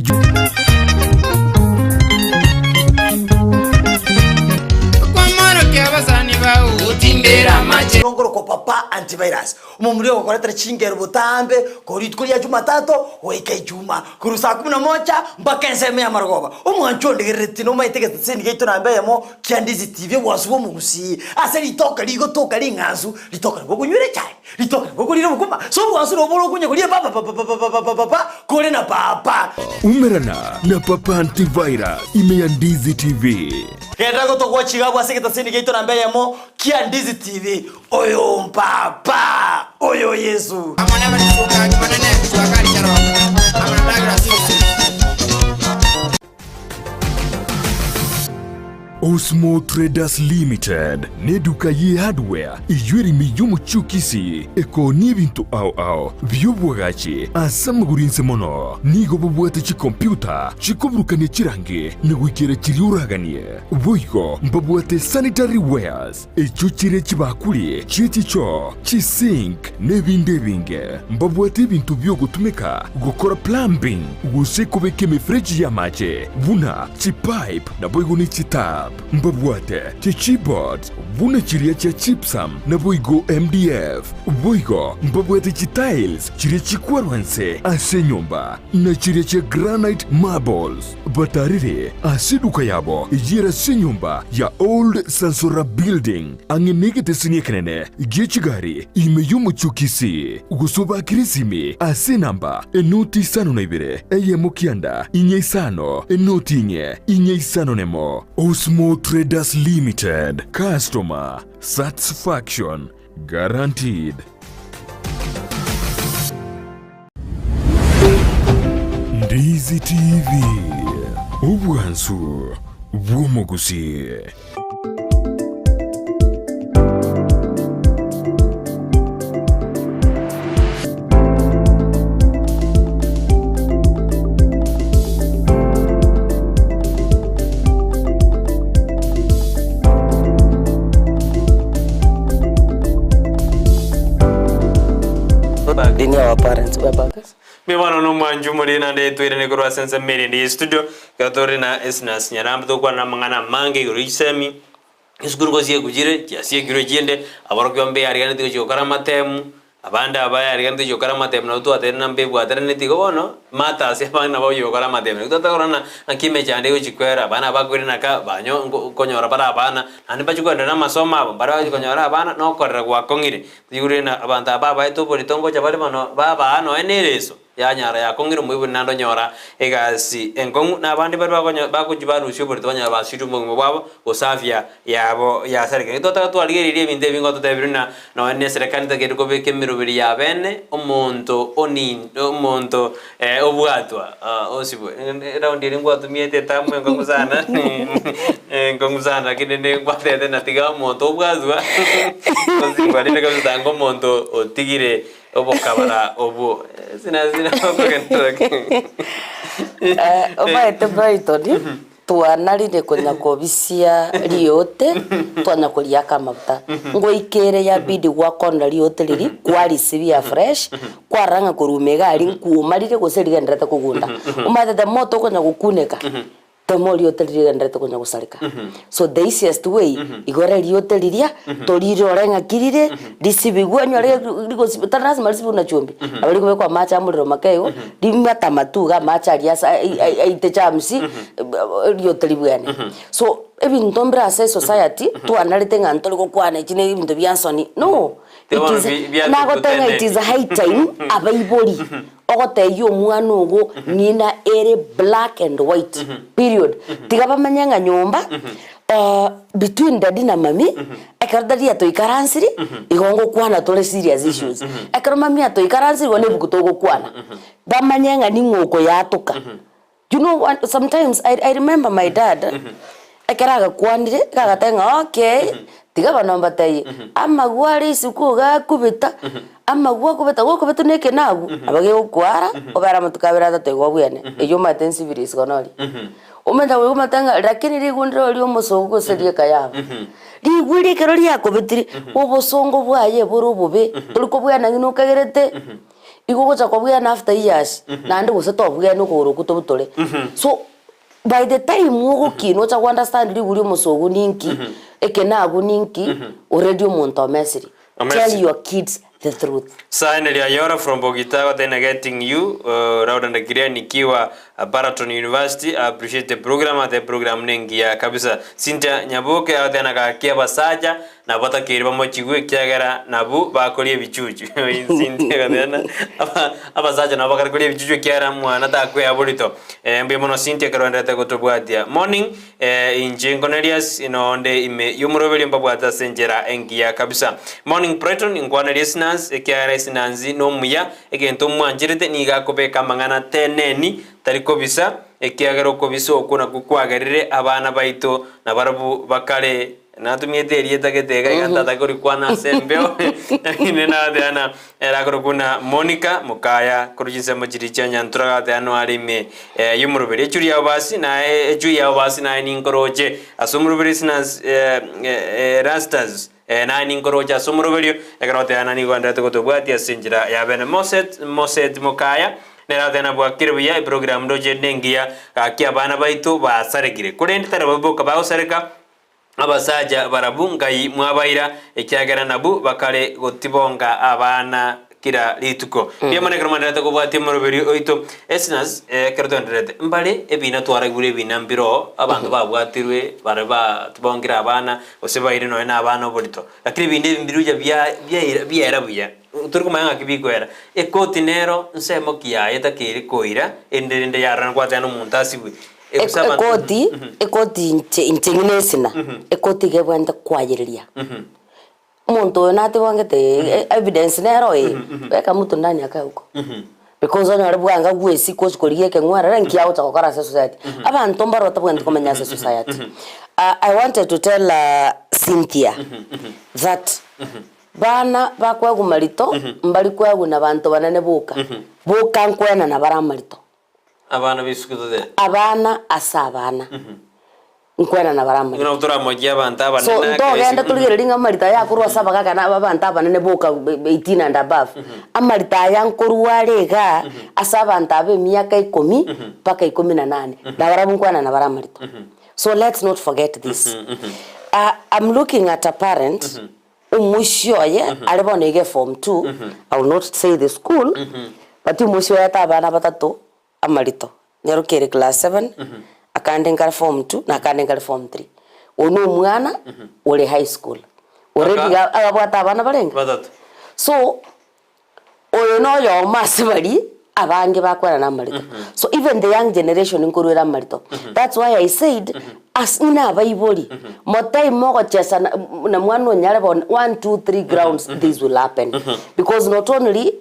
F: Ngoro ko papa antivirus umumuri ko koletera chingero butambe ko ritkuria Jumatatu goika Ijumaa kurusa 11 mpaka nseme ya marogoba umwancho ndigiriti no maitege tsini geito nambe yamo kia Ndizi TV wasubo mu Gusii ase litoka ligo toka linganzu litoka ngo kunywere cyane litoka ngo kurira bukuma so bwansu no bolo kunye kuriye papa kore na papa
C: umerana na papa antiviral imeya Ndizi TV.
F: Kenda go to kwachiga bwa seketa tsini geito nambe yamo kia Ndizi TV oyo mpapa oyo Yesu amana balifuka manene twakali charo amana bagra sisi
C: Osmo Traders Limited ne duka ye hardware iyuri miyumu chukisi eko ni bintu au byobwagachi asamugurinse mono nigo bubwate chi computer chikobrukane chirange negwikere chiriuraganie boygo mbabwate sanitary wares echuchire chibakuri chichicho chisink nebinde binge mbabwate bintu byo gutumika gukora plumbing gusekobeke mefreji ya mache buna chipipe na boygo ni chitap mbabwate chichibot buna chiria cha chipsam na boygo MDF boygo mbabwate chitiles chiria chikwarwanse ase nyumba na chiria cha granite marbles batarire asiduka yabo yera se nyumba ya old Sansora building angenegete sinyekenene gechigari imeyumu chukisi gusoba kirisimi ase namba enoti sano na ibere eyemukianda inye sano enoti inye sano nemo Osmo Traders Limited. Customer satisfaction guaranteed. Ndizi TV ubwansu bw'omugusi.
B: Dini our parents were backers.
A: Me wana no manju muri na de twire ne kurwa sense meri ndi studio katori na Eznas Nyaramba kwa na mangana mange guru Chisemi isukuru ko siye kujire yasie giro jinde abaro kyombe ari kana tiko chokara matemu abanda abaya ari kana tiko chokara matemu na tu atena mbebu atena tiko bono mata se bana ba chokara matemu tutata korana na kime chande ko chikwera bana baguri naka banyo konyora para bana ani bachukwenda na masoma bara konyora bana no korra kwa kongire yure na abanda baba eto politongo chabale mano baba ano enereso ya nyara ya kongiro mwibu nando nyora egasi enkongu na abandi bakujibaru usyo politonya basitu mu bwabo osafia yabo ya serikali tota tu aligeririe binde bingo to tebirina no ene serikali tageru ko bekemiro biri ya bene omonto omonto obwatwa osibo round ile ngwatu miete tamu ngonguzana kinende ngwatete na tiga monto obwatwa osibo ile kabisa ngo monto otigire obo kabara obo sina
B: obaete Brighton twanarire kunya kobisia riote twanya kuria kamabuta ngo ikere ya bidi gwakona riote riri kwari sibia fresh kwaranga kurumega ari nkumarire guserigendera kugunda umatete moto kunya gukuneka temori oteriria ndete kunya gusarika so the easiest way igore rioteriria torire orenga kirire disibigwa nyore tarazi marisibu na chumbi abari kube kwa macha amuriro makeo dimata matuga macha riasa aite chamsi rioteribwane so ebintu mbra as society tu analite ngantoli kokwana chine ibintu byansoni no it is a high time abaibori ogoteyo omwana ogo nina ere black and white period tigaba manyanga nyomba between daddy na mami ekardadi ato ikaransiri igongo kwana tole serious issues ekaro mami ato ikaransiri wone bukutogo kwana bamanyanga ni ngoko yatuka you know what, sometimes I remember my dad ekaraga kwanire kagatenga okay tigaba nomba tayi amagwari sikuga kubita amagwa kubita gukubita neke nagu abage ukwara obara mutukabira tategwa bwene eyo matensibiris gonori umenda we umatanga lakini rigundro lyo musogo serie kayabo rigwiri kero lyakubitiri obosongo bwaye burubube tuliko bwana ngino kagerete igugocha kwa bwana after years nandi guseto bwana ukuru kutubutore so by the time mugo kino cha understand riguri musogo ninki ekenagu ninki already umuntu mesiri tell your kids the truth.
A: Sign Yora from Bogota, then getting you Raud and Kiria nikiwa Baraton University. I appreciate the program, the program nengia kabisa. Cynthia Nyaboke then akakia basaja na bata kiriba mochigwe kiagara nabu bakolie bichuchu. Cynthia then abasaja na bakolie bichuchu kiara mwana ta kwe abolito. Mbe mono Cynthia karwanda ta gotobwatia. Morning in Cornelius inonde ime yumurobeli mbabwata senjera engia kabisa. Morning Brighton in Eznas ekiara sinanzi no muya egento mwanjirete niga kobeka mangana teneni tariko bisa ekiagero kobisa okuna kukwagarire abana baito na barabu bakare natumyete rietagetega igantata kuri kwana sembeo inena deana era kuna Monica mukaya kurujinse mujiricha nyantura deano arime yumurubere churi abasi na eju abasi na ninkoroje asumurubere sinas rastas na ninkoroja sumurubere egrote anani gwandate kutubwatia sinjira ya bene Moset mukaya nera dena bwa kirbiya program doje nengia akia bana baitu basaregire kurende taraboka bausareka abasaja barabungai mwabaira ekyagera nabu bakale gotibonga abana kira lituko biyamane kromandata ko bwati moroberi oito Eznas kertondrete mbale ebina twaragure binambiro abantu babwatirwe baraba tubongira abana osebaire no na abana bolito akiri binde mbiruja bya buya turiko manga kibikwera ekotinero nsemo kiya etakiri koira enderende yaran kwatano muntasibwe ekoti intinginesina ekoti gebwenda kwayiriria muntu nati wangete evidence nero weka mutu ndani akauko because on arabwanga gwesi koskoriye ke ngwara ranki yawo takokara society abantu mbaro tabwenda komenya society. I wanted to tell Cynthia that bana bakwagu marito mbali kwagu na bantu banane buka nkwena na baramarito abana bisukudode
B: abana asabana nkwena na baramarito
A: ngina utura moja abantu abana
B: so ndogenda tuliringa marita ya kurwa sabaga kana abantu abanane buka 18 and above amarita ya nkurwa rega asabanta abe miaka 10 paka 18 ndabarabu nkwena na baramarito so let's not forget this. I'm looking at a parent umushoye alibonege form 2 I will not say the school but umushoye tabana batatu amarito nerokere class 7 akandengara form 2 na akandengara form 3 ono mwana ule high school already abata abana balenga
A: batatu
B: so oyo no yo masibali abange bakwara na marito so even the young generation inkurura marito that's why I said as ina abaibori motai mogo chesa na mwana nyare 1 2 3 grounds this will happen because not only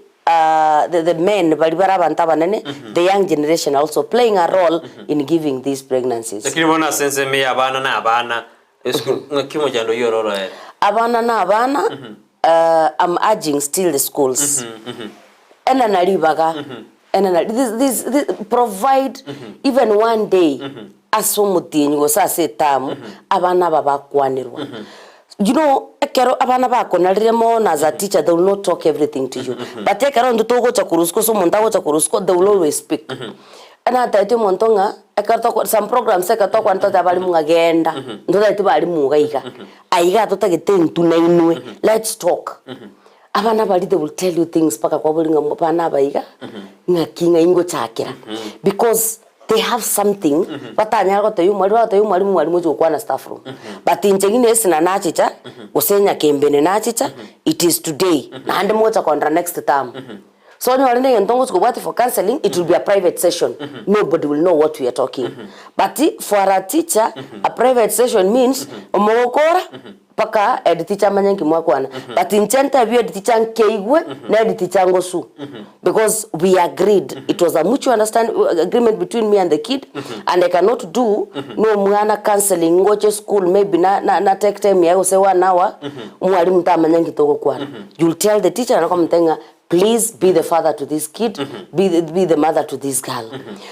B: the men balibara bantaba nene the young generation also playing a role in giving these pregnancies.
A: Lakini bona sense me abana na abana esku ngakimo jando yororo
B: abana na abana I'm urging still the schools ena nalibaga ena this provide even one day asumutinyi go sase tamu abana babakwanirwa. You know, ekero abana bako naliremo as a teacher they will not talk everything to you but ekero ndo togo cha kurusko so montago cha kurusko they will always speak ana taiti montonga ekarto some programs ekarto kwanto tabali mungagenda ndoda tibali mugaiga aiga totagete na inwe let's talk abana bali they will tell you things paka kwa bulinga mupana baiga ngakinga ingo chakira because they have something batanya gote yumwalimu mwalimu jo kwa na staff room but injengine sina nachicha usenya kembene nachicha it is today na ande mocha kontra next term so when you are in Tongo to for counseling, it will be a private session. Nobody will know what we are talking. But for a teacher, a private session means omokora paka ed teacher manyanki mwakwana. But in center we ed teacher keigwe na ed teacher ngosu. Because we agreed. It was a mutual agreement between me and the kid, and I cannot do no mwana counseling ngoche school maybe na take time ya say 1 hour mwalimu ta manyanki toko kwana. You'll tell the teacher na komtenga, please be the father to this kid, be the mother to this girl.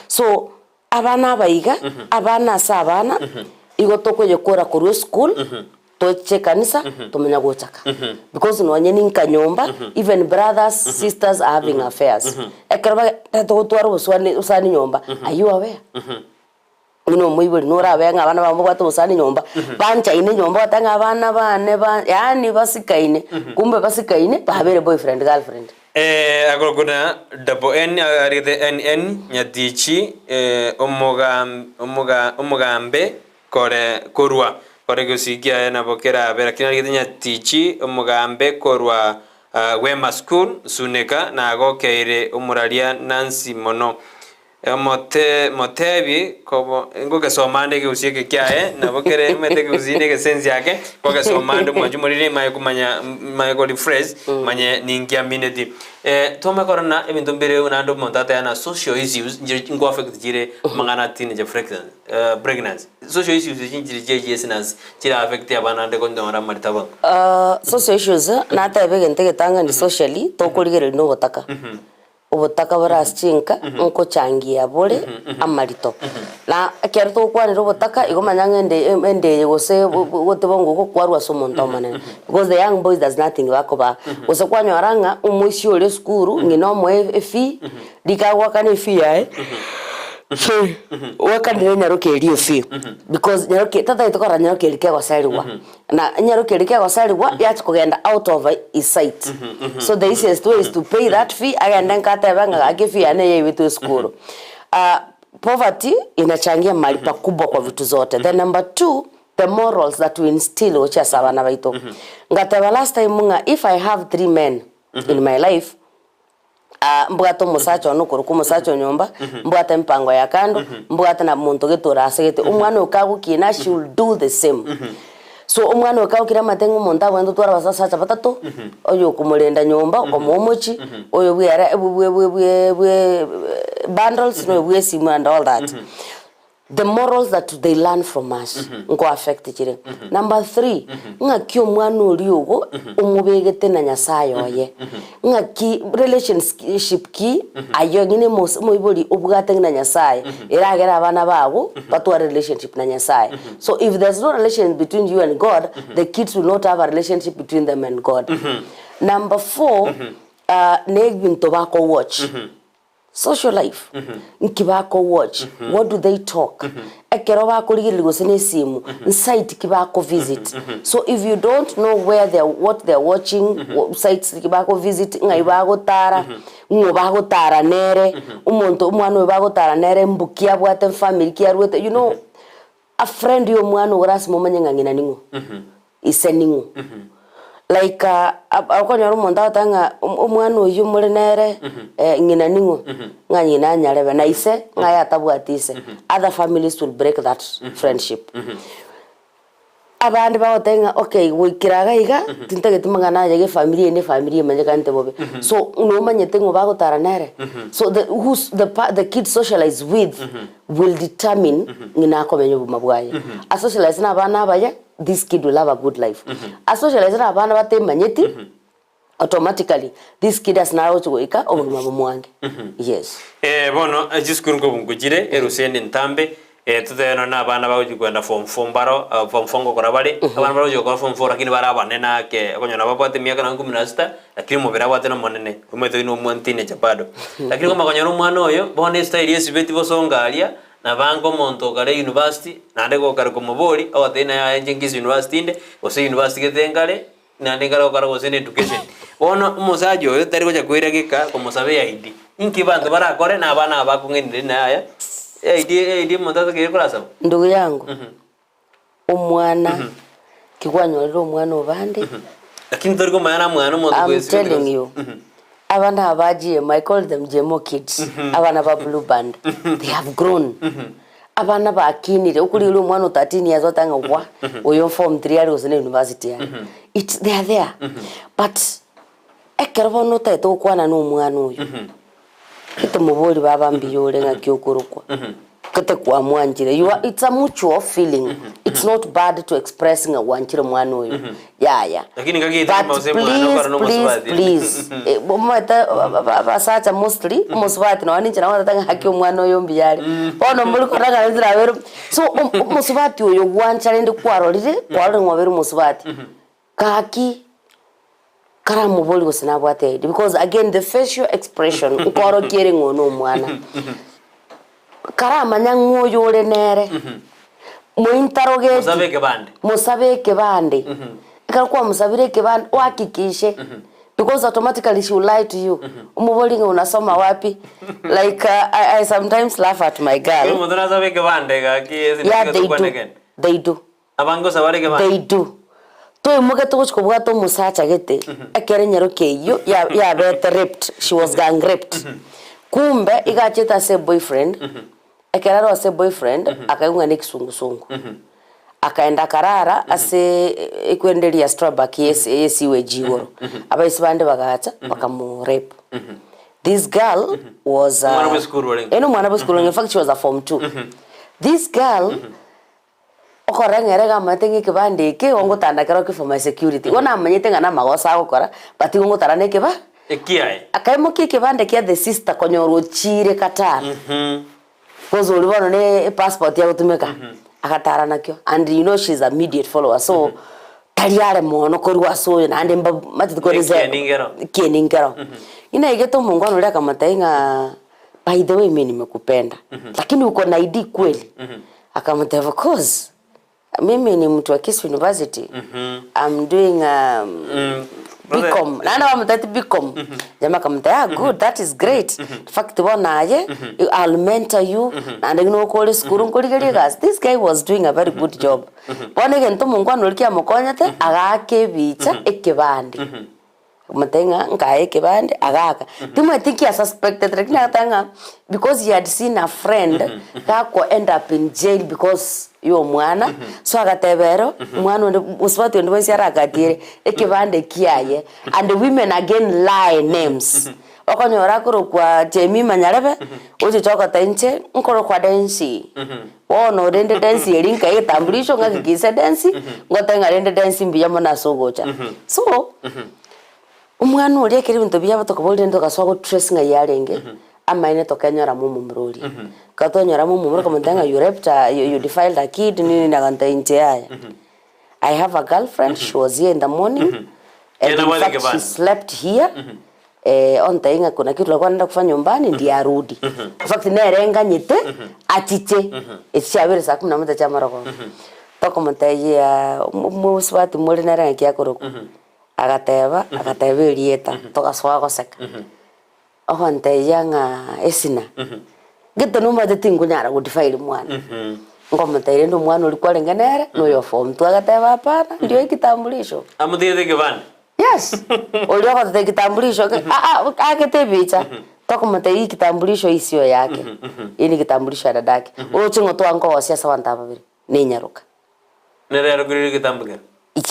B: So abana baiga abana sabana igo toko yokora koru school to chekanisa to menya gochaka because no nyeni nkanyomba even brothers sisters are having affairs ekraba to twaro usani nyomba are you aware uno mwibuli nora benga abana bambo bato usani nyomba bancha ine nyomba batanga abana bane yani basikaine kumbe basikaine babere boyfriend girlfriend
A: agorgona double N aride NN nyadichi omugambe kore korwa kore gusikia na bokera bera kinagide nyatichi omugambe korwa Wema School suneka na gokeire umuraria Nancy mono motebi kobo ngoke somande ke usieke kyae na bokere mete ke usine ke sense yake koke somande mwajumurire maye kumanya maye ko refresh manye ningia minute toma korona ebintu mbere unando montata na social issues ngo affect jire mangana teenage pregnancy social issues jinjire Eznas tira affect abana de kondora maritaba
B: social issues na tabe gente tanga ni socially to kuligere no gotaka ubutaka barashinka nko changia bore amarito na kerto kwanira ubutaka igomanya ende gose gotebongo ko kwarwa somonto manene because the young boys does nothing bakoba gose kwanyoranga umuishi ole skuru ngino mo efi dikagwa kana fi yae so wakandire nyaruke rio fi because nyaruke tata itokora nyaruke like gosariwa na nyaruke like gosariwa yach kugenda out of his sight so the easiest way is to pay that fee agenda nkata banga agifi ane yeye to school poverty inachangia mali pakubwa kwa vitu zote. Then number 2, the morals that we instill ocha sabana baito ngata last time munga if I have 3 men in my life mbwato musacho no kuruku musacho nyomba mbwata mpango ya kando mbwata na muntu getora asegete umwana ukagukina should do the same so umwana ukagukira matengo monta wendo twara basasa batatu oyo kumulenda nyomba omomochi oyo bwera bwe bundles no bwe simu and all that the morals that they learn from us ngo affect chire. Number 3 ngakyo mwana oliugo umubegete na nyasayo ye ngaki relationship ki ayo ngine moiboli ubugate na nyasaye iragera abana bago batwa relationship na nyasaye. So if there's no relation between you and God, the kids will not have a relationship between them and God. Number 4 negbin tobacco watch social life nkibako watch what do they talk ekero bakurigirira gusene simu site kibako visit so if you don't know where they what they're watching sites kibako visit ngai bagotara ngo bagotara nere umuntu umwana we bagotara nere mbukia bwate family kiarwete you know a friend yo mwana urasi momanya ngina ningo iseningo like akoni arumonda tanga umwana uyu muri nere ngina ningo nganyina nyarebe na ise ngaya tabwatise other families will break that friendship abandi bawotenga okay wikiraga iga tintagetumanga naje ge family ne family manje kante bobe so unomanye tengo bagotara nere so the kids socialize with will determine ngina komenyo bumabwaye a socialize na bana abaye this kid will have a good life a socialize na bana batemanyeti automatically this kid has now to wake up over mwange yes
A: bono just kurungo bungujire erusende ntambe tuteno na abana bagoji kwenda form 4 mbaro form 4 ngokora bari abana bagoji kwa form 4 lakini bara abane nake konyona babate miaka na 16 lakini mubira bate no monene umete no mwantine chapado lakini kama konyona umwana oyo bone style yesibeti bosongalia na bango monto kare university na ndego kare komobori awatena ya Kisii University inde ose university ketengare na ndengara kare ose education bono umusaji oyo tari goja kwira gika komosabe ID inki bantu bara kore na abana abakungenire na aya ID mutata kire kurasa
B: ndugu yangu umwana kikwanyolera umwana obande
A: lakini tori komana mwana muntu
B: kwesi I'm telling you abana abaji I call them JMO kids abana ba blue band they have grown abana bakinire ukuri uri umwana 13 years otanga wa uyo form 3 ari uzine university ya they are there but ekerbo no taito kwana no umwana uyu kito mubori baba mbiyore ngakyokurukwa kete kwa mwanjire it's a mutual feeling it's not bad to expressing a wanjire mwana uyu
A: lakini ngagita mauze mwana kwa no muswati
B: please bomata basacha mostly muswati no aninje na watanga haki mwana uyu mbiyare bono muri koraga ndira wero so muswati uyu wanjire ndi kwarorire kwarore ngobere muswati kaki kara muboli gusina bwate because again the facial expression ukoro kire ngono mwana kara manyango yore nere mu interrogate musabe kebande kara kwa musabire kebande wakikishe because automatically she will lie to you umuboli unasoma wapi like I sometimes laugh at my girl
A: mudana sabe kebande
B: they do
A: abango sabare kebande
B: they do to muge to kuchukubwa to musacha gete akere nyaruke yo ya bet raped she was gang raped kumbe igacheta se boyfriend akera se boyfriend akayunga ne kisungu akaenda karara ase ikwendelia Starbucks yesiwe jiworo abaisibande bagacha bakamu rape this girl was mwana beskuru in fact she was a form 2 this girl okorengere gamatenge kibande ke ongotanda kero ke for my security ona amanyete ngana magosa gukora but ngotara ke ba
A: ekiae
B: akaimo ke kibande ke the sister konyoro chire katara kozo libono ne passport ya gutumeka akatara nakyo and you know she's a immediate follower so taliare mono korwa so na ande mati korize kieningero ina igeto mungu anolea kamatainga by the way mimi nimekupenda lakini uko na ID kweli akamata of course mimi ni mtu wa Kisii University I'm doing Bicom nana wamtati Bicom jamaa kamta good that is great in fact bona aje I'll mentor you and you know call school ngorigeri gas this guy was doing a very good job bona gento mungu anolikia mukonyate agake bicha ekebandi matenga nkae kebande agaka timwe think he suspected lakini atanga because he had seen a friend kako end up in jail because yo mwana so agatebero mwana muswati ndo basi arakatire ekebande kiaye and the women again lie names okonyora kuro kwa Jemi Manyarebe oje choka tenche nkoro kwa dance ono rende dance elinka etambulisho ngakikise dance ngotenga rende dance mbiya mona sogocha so umwana uri ekiri bintu bya batokobolde ndo kaswago trace nga yarenge amaine tokanyora mu mumroli katonyora mu mumro kamandanga you raped you defiled a kid nini naganta inte aya I have a girlfriend she was here in the morning and in fact she slept here on tainga kuna kitu la kwenda kufanya nyumbani ndi arudi in fact nerenga nyite atite etshabere saa 11 cha marako tokomantaya muswati muri narenga kyakoroko agateberieta togaswa goseka ohonte yanga esina gito numa de tingunyara gudifile mwana ngomataire ndo mwana uri kwarenganere no yo form tu agateba hapana ndio ikitambulisho
A: amudire kebane
B: yes olio kwa kitambulisho aketebicha tokomataire ikitambulisho isio yake ini kitambulisho ya dadake urochingo twango osia sawanta babiri ni nyaruka
A: nere rugiri kitambulisho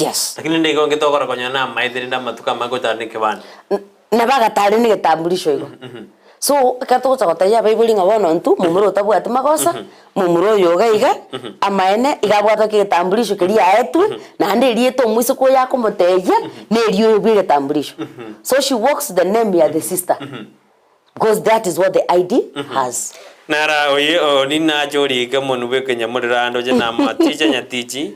B: yes
A: lakini ndiko ngitokora konyana maithiri nda matuka magotane kebane
B: na baga tari ni kitambulisho iko so kato chakotaya bible ngabona ntu mumuro tabwata magosa mumuro yoga iga amaene igabwata kitambulisho kiria etu na ndi rieto mwiso ko yako moteya ne riyo bi kitambulisho so she walks the name ya the sister because that is what the ID has
A: nara oye ni na jori kama nube kenya murando je na maticha nyatichi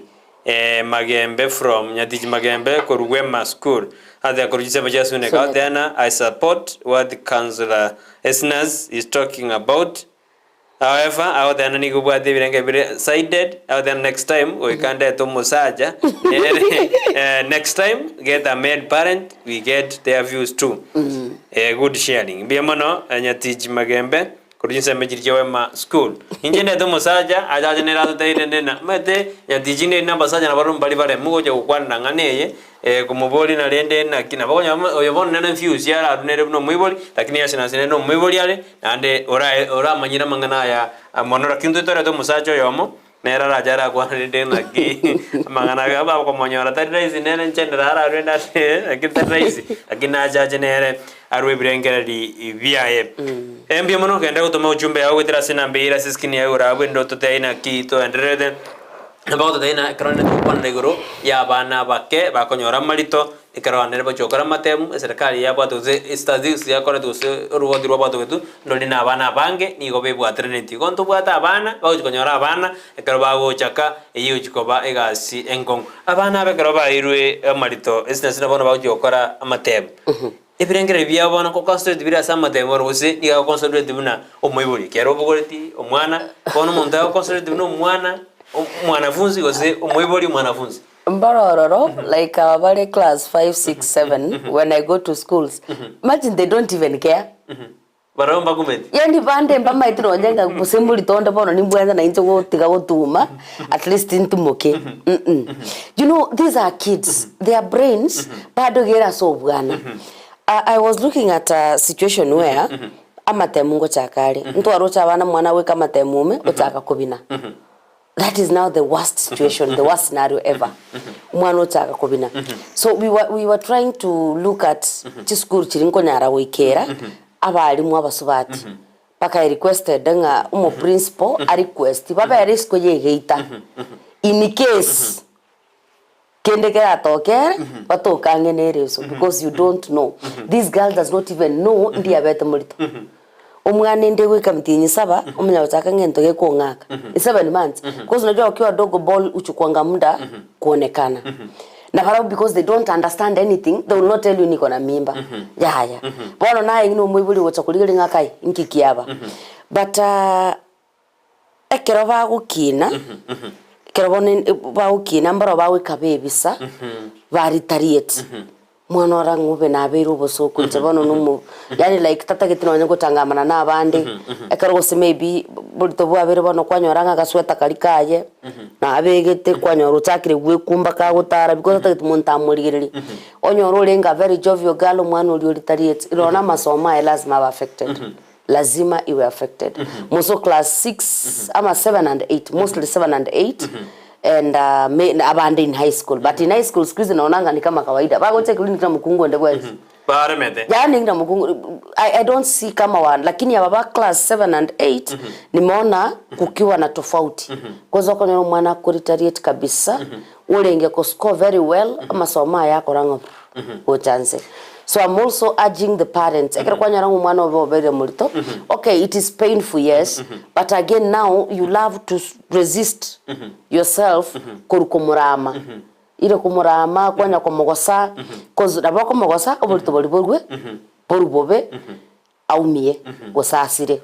A: Magembe from nyatichi Magembe Korugwema school athe korujise bajasu ne ka then I support what the councillor Eznas is talking about. However, out there ni kubwa de birenge bire sided. Out there next time we can do musaja. Next time get a male parent, we get their views too. Good sharing. Biamono nyatichi Magembe kurujise Wema school. Injene to musaja ajaje ne rato taire nena. Mete nyatichi ne na basaja na barum bali bare mugoje ukwana nganeye. Kumuboli na lende na kina bakonya oyobon nene fuse yala adunere no mwiboli lakini yasina sine no mwiboli yale ande ora manyira mangana ya monora kintu tore to musacho yomo nera rajara kwa lende na ki mangana ga ba ko monyora tadiraisi nene nchendera ara renda akitaraisi lakini ajaje nere arwe birengera di viae embia mono kenda kutuma ujumbe au itira sina mbira siskini ya ura wendo to taina ki to endrede about the crane to ya bana bake bakonyora marito ikarwanere bachokora matemu serikali ya batu statistics ya kore tu ruwa dirwa batu betu ndoli na bana bange ni go bebu atreneti konto bwata abana bakonyora abana ikaro bago chaka iyo chikoba egasi enkong abana bekaro ba irwe marito Eznas na bona bachokora amatemu ebirengere bya bona ko concentrate bira samatemu rose ni ga concentrate buna omoiburi kero bogoreti omwana kono monta concentrate buna omwana mwanafunzi gose umwiboli mwanafunzi
B: mbarororo like our class 5 6 7 when I go to schools imagine they don't even care
A: baromba kumeti
B: yani bande mbama itiro njenga kusembuli tonde bono nimbwanza na inzo gotiga gotuma at least intumuke you know these are kids their brains bado gera so bwana I was looking at a situation where amatemu ngo chakari ntu arocha bana mwana we kama temume utaka kubina. That is now the worst situation, the worst scenario ever. Mwana utaka kubina. So we were trying to look at chiskuru chirinko nyara wikera abalimu abasubati. Paka requested nga umo principal a request baba risk ye geita. In case kende kera tokere batoka ngenere so because you don't know. This girl does not even know ndi abete mulito. Umwana ndewe kamtinyi saba umenya utaka ngento ge kongaka 7 months because unajua ukiwa dogo ball uchukwanga muda kuonekana na harau because they don't understand anything they will not tell you niko na mimba yaya bono naye ngino mwibuli wochakulire ngakai nkikiaba but ekero bagukina kero bone bagukina mbaro bagwikabebisa baritariate mwana orangube na beru bosoko ntabono numu yani like tata getino nyango tangamana na abandi ekaro gose maybe bulito bwa bere bono kwanyoranga gasweta kalikaye na abegete kwanyoro utakire gwe kumba ka gutara because tata getumunta murigiriri onyoro lenga very jovial girl mwana uri retaliate irona masoma lazima ba affected lazima iwe affected muso class 6 ama 7 and 8 mostly 7 and 8 and abandoned in high school but in high school squeeze naonanga ni kama kawaida bago check lini kama mukungu ndegwe
A: paremete
B: yani ngira mukungu I don't see kama one lakini ya baba class 7 and 8 nimeona kukiwa na tofauti kozo kono mwana kuritariate kabisa ulenge ko score very well masoma yako rango o chance. So I'm also urging the parents ekera kwanyara mwana obo bere mulito okay it is painful yes but again now you love to resist yourself kurukumurama ile kumurama kwanya komogosa cause nabako mogosa obulito boliborwe borubobe aumie gosasire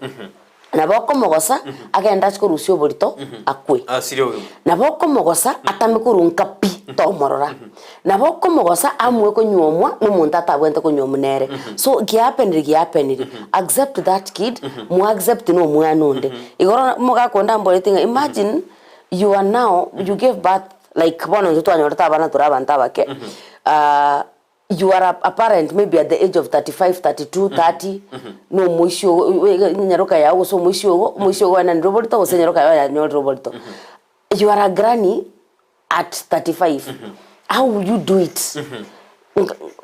B: nabako mogosa agenda chikorusio bolito akwe
A: asire uyu
B: nabako mogosa atamikurunka pi tomorora nabako mogosa amwe ko nyomwa n'umuntu atabwente ko nyomunere so giapeniri accept that kid mu accept no mwana onde igoro mugakonda mboletinga imagine you are now you gave birth like one of the two anyorata bana turabanta bake you are a parent maybe at the age of 35 32 30 no mwisho nyaroka yawo so mwisho wana roboto ose nyaroka ya roboto you are a granny at 35 how will you do it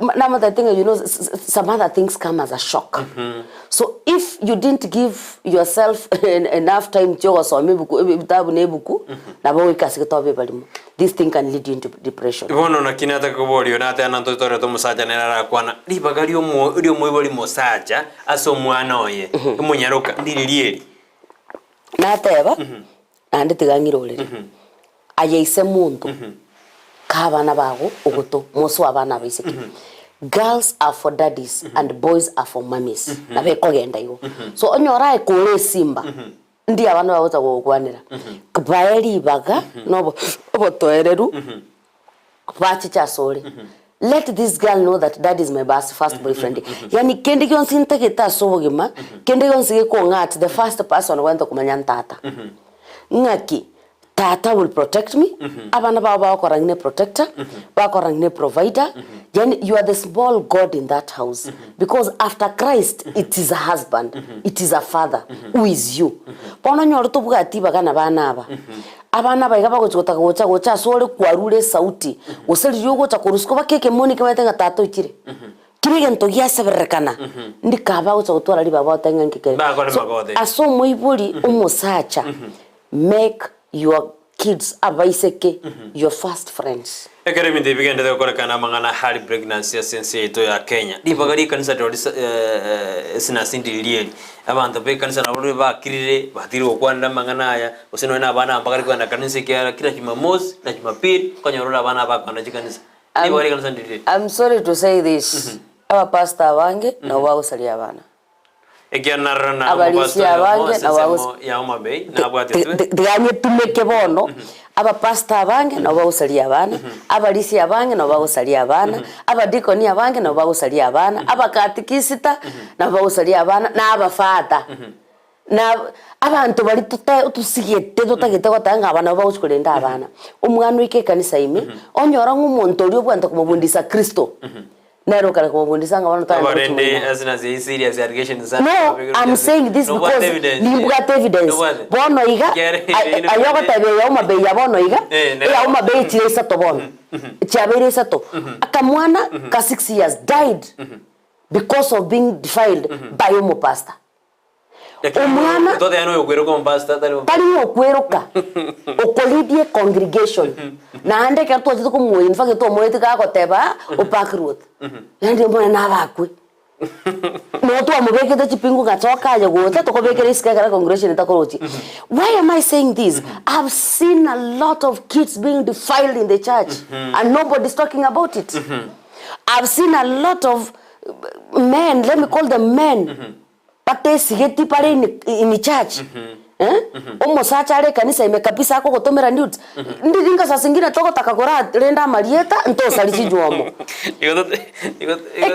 B: now the thing you know some other things come as a shock so if you didn't give yourself enough time to so mebuku bitabu nebuku na bawe kasikitobe balimo this thing can lead you into depression
A: bono na kinata kubolio na ate ananto tore to musaja nera kwana libagali omo uri omo iboli musaja aso mwana oye munyaruka ndiririeri
B: nateba ande tigangirorere ayeise muntu kabana bago ogoto moso abana baiseke girls are for daddies and boys are for mummies na bekogenda igo so onyora ekore simba ndi abana bagota gukwanira kbaeri baga no obotoereru bachicha sore let this girl know that that is my first boyfriend yani kende gyonsi ntegeta sobogima kende gyonsi gekongat the first person went kumanya ntata ngaki tata will protect me abana baba bakorangne protector bakorangne provider yani you are the small god in that house because after Christ it is a husband it is a father who is you bona nyoro tubugati bagana bana aba abana baiga bagochota gocha sore kwarure sauti useri yogo chakurusko bakeke moni kabatenga tato ikire kirigento giaseberekana ndikaba gocha gutwara ri baba otenga nkikere aso moiburi umusacha make your kids abaiseke your first friends
A: ekeremi ndibigende gukorekana mangana hard pregnancy sense ito ya Kenya dibagari kanisa dori Eznas ndilieli abantu be kanisa naburi bakirire batiri okwanda mangana aya usino na abana ambagari kwanda kanisa kila Jumamosi na Jumapili konyorora abana bakanda kanisa dibagari kanisa ndilieli.
B: I'm sorry to say this aba pastor bange na wagusalia abana
A: ekianarana
B: abalisi abange na
A: wagusalia ya Umabei na abwatete
B: diganye tumeke bono aba pastor abange na bagusalia abana abalisi abange na bagusalia abana abadikoni abange na bagusalia abana abakatikisita na bagusalia abana na abafata na abantu bari tusigete tutagete gotanga abana baguskurenda abana umwana wike kanisa ime onyora nk'umuntu uri obwanta kumubundisa Kristo nero kala kumubundisa ngabana
A: tabarende Eznas is serious allegations.
B: No, I'm saying this because nimbuga evidence bono iga ayoga tabe ya Umabei ya bono iga ya Umabei tiresa to bono chabere sato akamwana ka 6 years died because of being defiled by a pastor. Umwana
A: todo ya no yokwero como pastor
B: tali okweroka okolidie congregation na ande ka to zito kumwe in fact to moite ka goteba opakrut yandi mbona na bakwe no to amubeke de chipingu gachoka ya gote to kobekere iskara congregation takorochi. Why am I saying this? I've seen a lot of kids being defiled in the church and nobody's talking about it. I've seen a lot of men, let me call them men, pate sigeti pare in church. Umusacha ale kanisa imekapisa ako gotomera nudes ndinga sasingina toko takakora renda marieta ntosa lichijuomo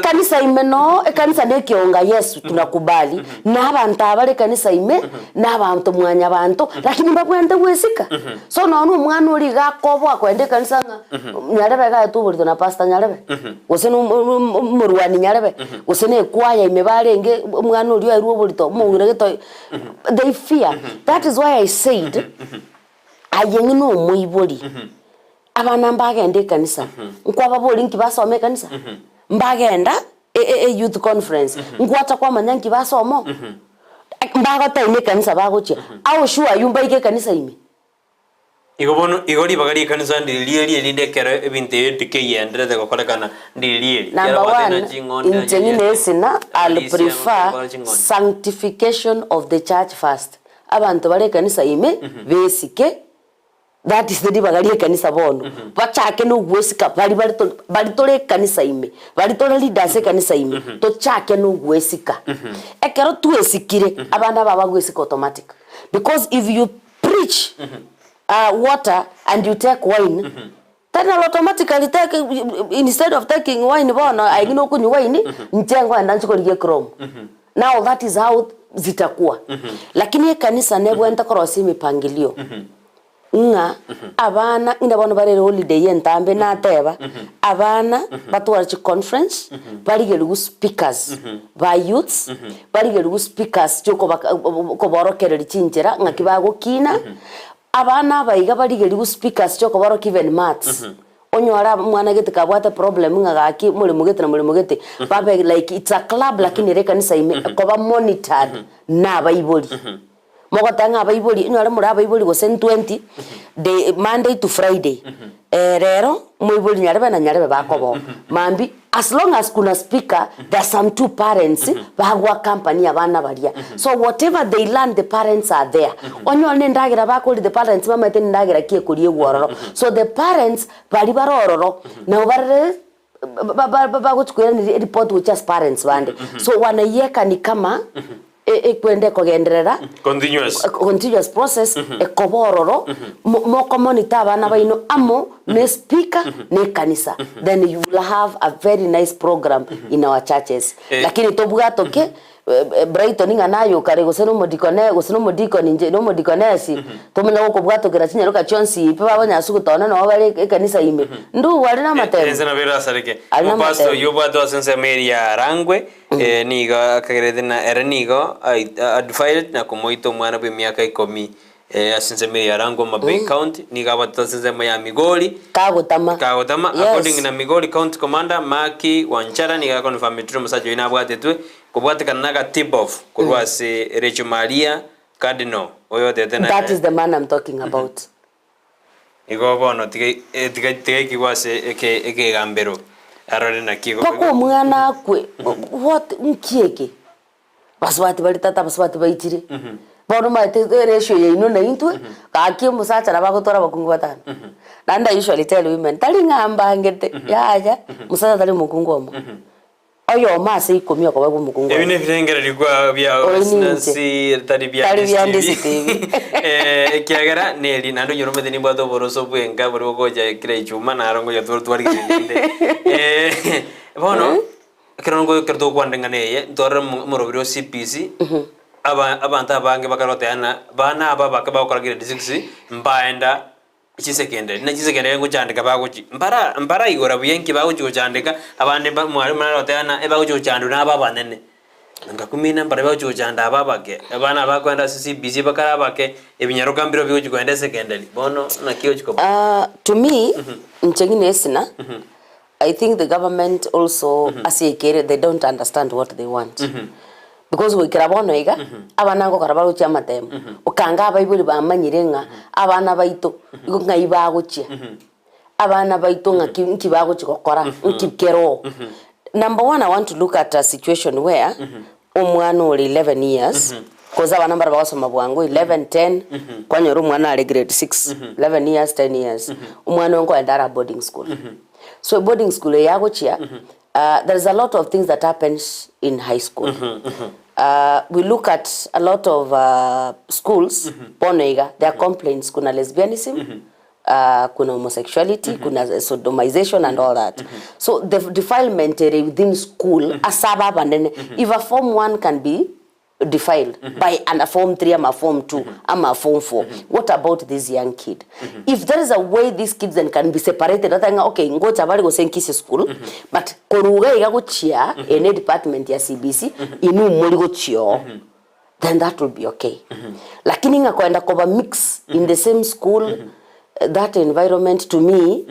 B: kanisa imeno kanisa nekionga Yesu tunakubali na abantu abale kanisa ime na abantu mwanya abantu lakini babwende wesika so none umwana uri gakobo akwende kanisa nyarebe ga tuburi na pastor nyarebe usene murwani nyarebe usene kwaya imebarenge umwana uri aruo burito muwire geto they fear. That is why I said ayengino muibori abana mbagende kanisa nkwaba boli nkibasome kanisa mbagenda youth conference nkwata kwa manyanki basomo mbagota ine kanisa bagoche aho sure yumba ike kanisa ime
A: igobono igori bagari kanisa ndilieli elindekere ebinte ndike yendre de gokorekana ndilieli
B: number one injengine I'll prefer sanctification of the church first. Abantu bare kanisa ime besike that is the dibagari kanisa bono bachake no gwesika bari tole kanisa ime bari tole leaders kanisa ime to chake no gwesika ekero tuesikire abana baba gwesika automatic because if you preach water and you take wine then automatically take instead of taking wine bono aigino kunyu wine ntengo ndanchikoriye chrome. Now that is how zitakuwa lakini kanisa nebo enta korosi mipangilio nga abana indabona bare holiday yentambe na teba abana batwara chi conference bari gelugu speakers ba youths bari gelugu speakers choko ko borokere chinjera ngakibago kina abana baiga bari gelugu speakers choko boroki even maths onyora mwana gete kabwata problem ngagaki muri mugete babe like it's a club lakini rekanisa ime ko ba monitored na baiboli mogotanga abaibori nyore muri abaibori go 20 de Monday to Friday rero muibori nyarebe na nyarebe bakobo mambi as long as kuna speaker there's some two parents bagwa company abana baria so whatever they learn the parents are there onyone ndagira bakori the parents mamete ndagira kie kurie gwororo so the parents bari barororo na barere bagochukura ni report which as parents bande so wanayeka ni kama kwende kugenderera continuous process ekobororo moko monitor abana baino amo ne speaker ne kanisa then you will have a very nice program in our churches lakini tobuga toke Brighton nganayo kare guseno modikone nje no modikonesi tumenya goko bwatokera kinya ruka chonsi pe babanya sugutona no bari kanisa ime ndu wari na matemo
A: ezena bera sareke pastor yobwato sense meria rangwe niga kagerethina erenigo advised na kumoito mwana be miaka 10 asense meria rango Mabei County niga bato sense ya Migori
B: kagutama
A: yes. According na Migori County Commander Maki Wanchara niga confirm tru musajo ina bwatetwe kubwatikana naga tip off kurwase Rachel Maria Cardinal oyo tetena
B: that is the man I'm talking about
A: igo bono tige kiwase eke gambero arore na kigo
B: pako mwana kwe what nkieke baswati bali tata baswati baitire bono maite ratio ye ino na intwe ka musacha na bagotora bakungu batano nanda usually tell women tali ngamba ngete yaja musacha tali mukungu omo oyo mase ikomio kwa babu mukungu
A: ebine virengera ligwa bya Eznas tali bya Ndizi kiagara neli nando nyoro medeni bado boroso bwenga bori goja kire chuma na rongo ya twari kinde bono kirongo kerto kwandanga neye tor morobiro CPC abanta bange bakaroteana bana aba bakaba grade 6 mbaenda ichisekende na chisekende ngo chandika baguchi mbara igora buyenki baguchi chandika abande mwarimu naroteana ebaguchi chandu na baba nene ngakumina mbara baguchi chanda babake abana bakwenda CCBC bakara bake ebinyaruka mbiro biguchi kwenda secondary bono na kiyo chiko
B: to me nchengine esina I think the government also asiekere they don't understand what they want because we kirabono iga abana ngo karabaro cha matemo ukanga abayibuli bamanyirenga abana baito igo ngai baguchia abana baito ngaki baguchi gokora nkikero number 1 I want to look at a situation where omwana ori 11 years koza abana mbara basoma bwangu 11 10 kwanyoro umwana ari grade 6 11 years 10 years umwana ngo endara boarding school so boarding school yaguchia there's a lot of things that happens in high school we look at a lot of schools ponega there are complaints kuna lesbianism kuna homosexuality kuna sodomization and all that so the defilement within school asaba bandene if a form 1 can be defiled by under form 3 ama form 2 ama form 4 what about this young kid if there is a way these kids then can be separated okay ngocha bali go senkisi school but koruga igaguchia in a department ya CBC inu muri gochio then that will be okay lakini ngakwenda cover mix in the same school that environment to me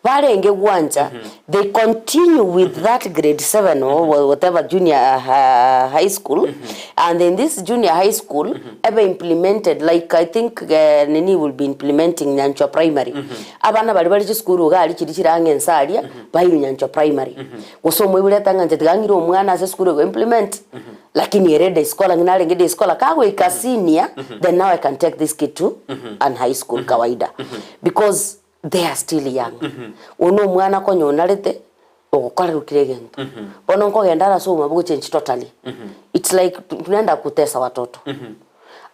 B: Varenge Gwanja, they continue with that grade 7 or whatever junior high school, and in this junior high school, ever implemented, like I think Nini will be implementing Nyancho Primary. Abana bari school ugali chirichirange nsaria, bayi Nyancho Primary. Waso mwibule tanga njetangiro umwana ase school go implement. Lakini erede iskola nginale ngede iskola kago ikasinia, then now I can take this kid to an high school kawaida. Because they are still young. Uno mwana konyo narete okukara rukiregento. Bono nko gendara so mabugo change totally. It's like tunaenda kutesa watoto.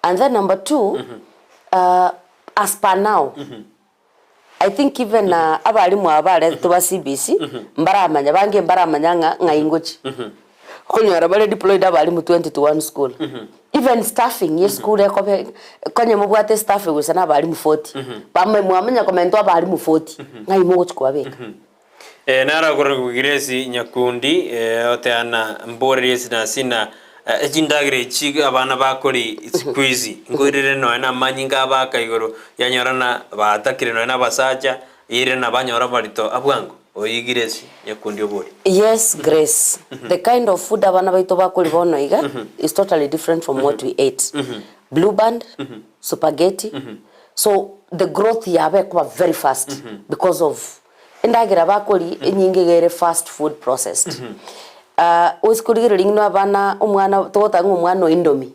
B: And then number 2, as per now, I think even abalimu abale tuba CBC mbaramanya bange mbaramanya ngaingochi. Konyo arabale deployed abalimu 20 to 1 school. Even staffing yes school ekobe konye mubwate staffing gusana abalimu 40 bamwe mwamenya komento abalimu 40 ngai mogo kwabeka
A: nara kurugiresi nyakundi oteana mbore Eznas na ejindagire chi abana bakori squeeze ngorire no na manyinga baka igoro yanyorana batakire no na basaja ire na banyora barito abwango oigiresi yakundi obori.
B: Yes, Grace. The kind of food abana baitu bakuribono iga is totally different from what we ate. Blue band, spaghetti. So the growth yabe kwa very fast because of indagira bakuri nyingi gere fast food processed. Usikurigira ringno abana umwana totanga umwana indomie.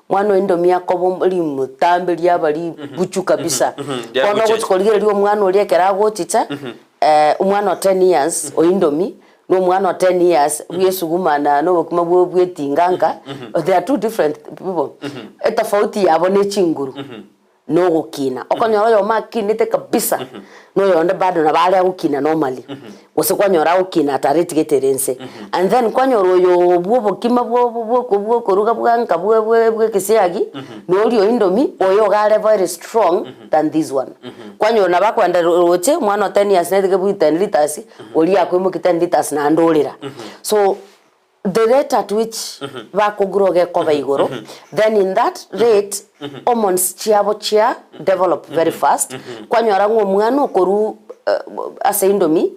B: Mwana indomie akobo limu tambiri abali buchu kabisa. Kono gutukurigira ri umwana uri ekera gochicha umwana wa 10 years o indomie no umwana wa 10 years bwesugumana no bukuma bwetinganga. They are two different people. Etafauti yabo ne chinguru. No gukina okonyora yo makinite kabisa no yonde bado na bale gukina normally usikwanyora gukina tariti geterense and then kwanyora yo bwo kima bwo koruga bwanka bwo kisiagi no rio indomie oyo gale very strong than this one kwanyora bakwanda roche mwana 10 years netike bu 10 liters oli akwimo 10 liters na ndolira so the rate at which bakugroge koba igoro then in that rate hormones chiabo chia develop very fast kwanyora ngo mwana okoru ase indomie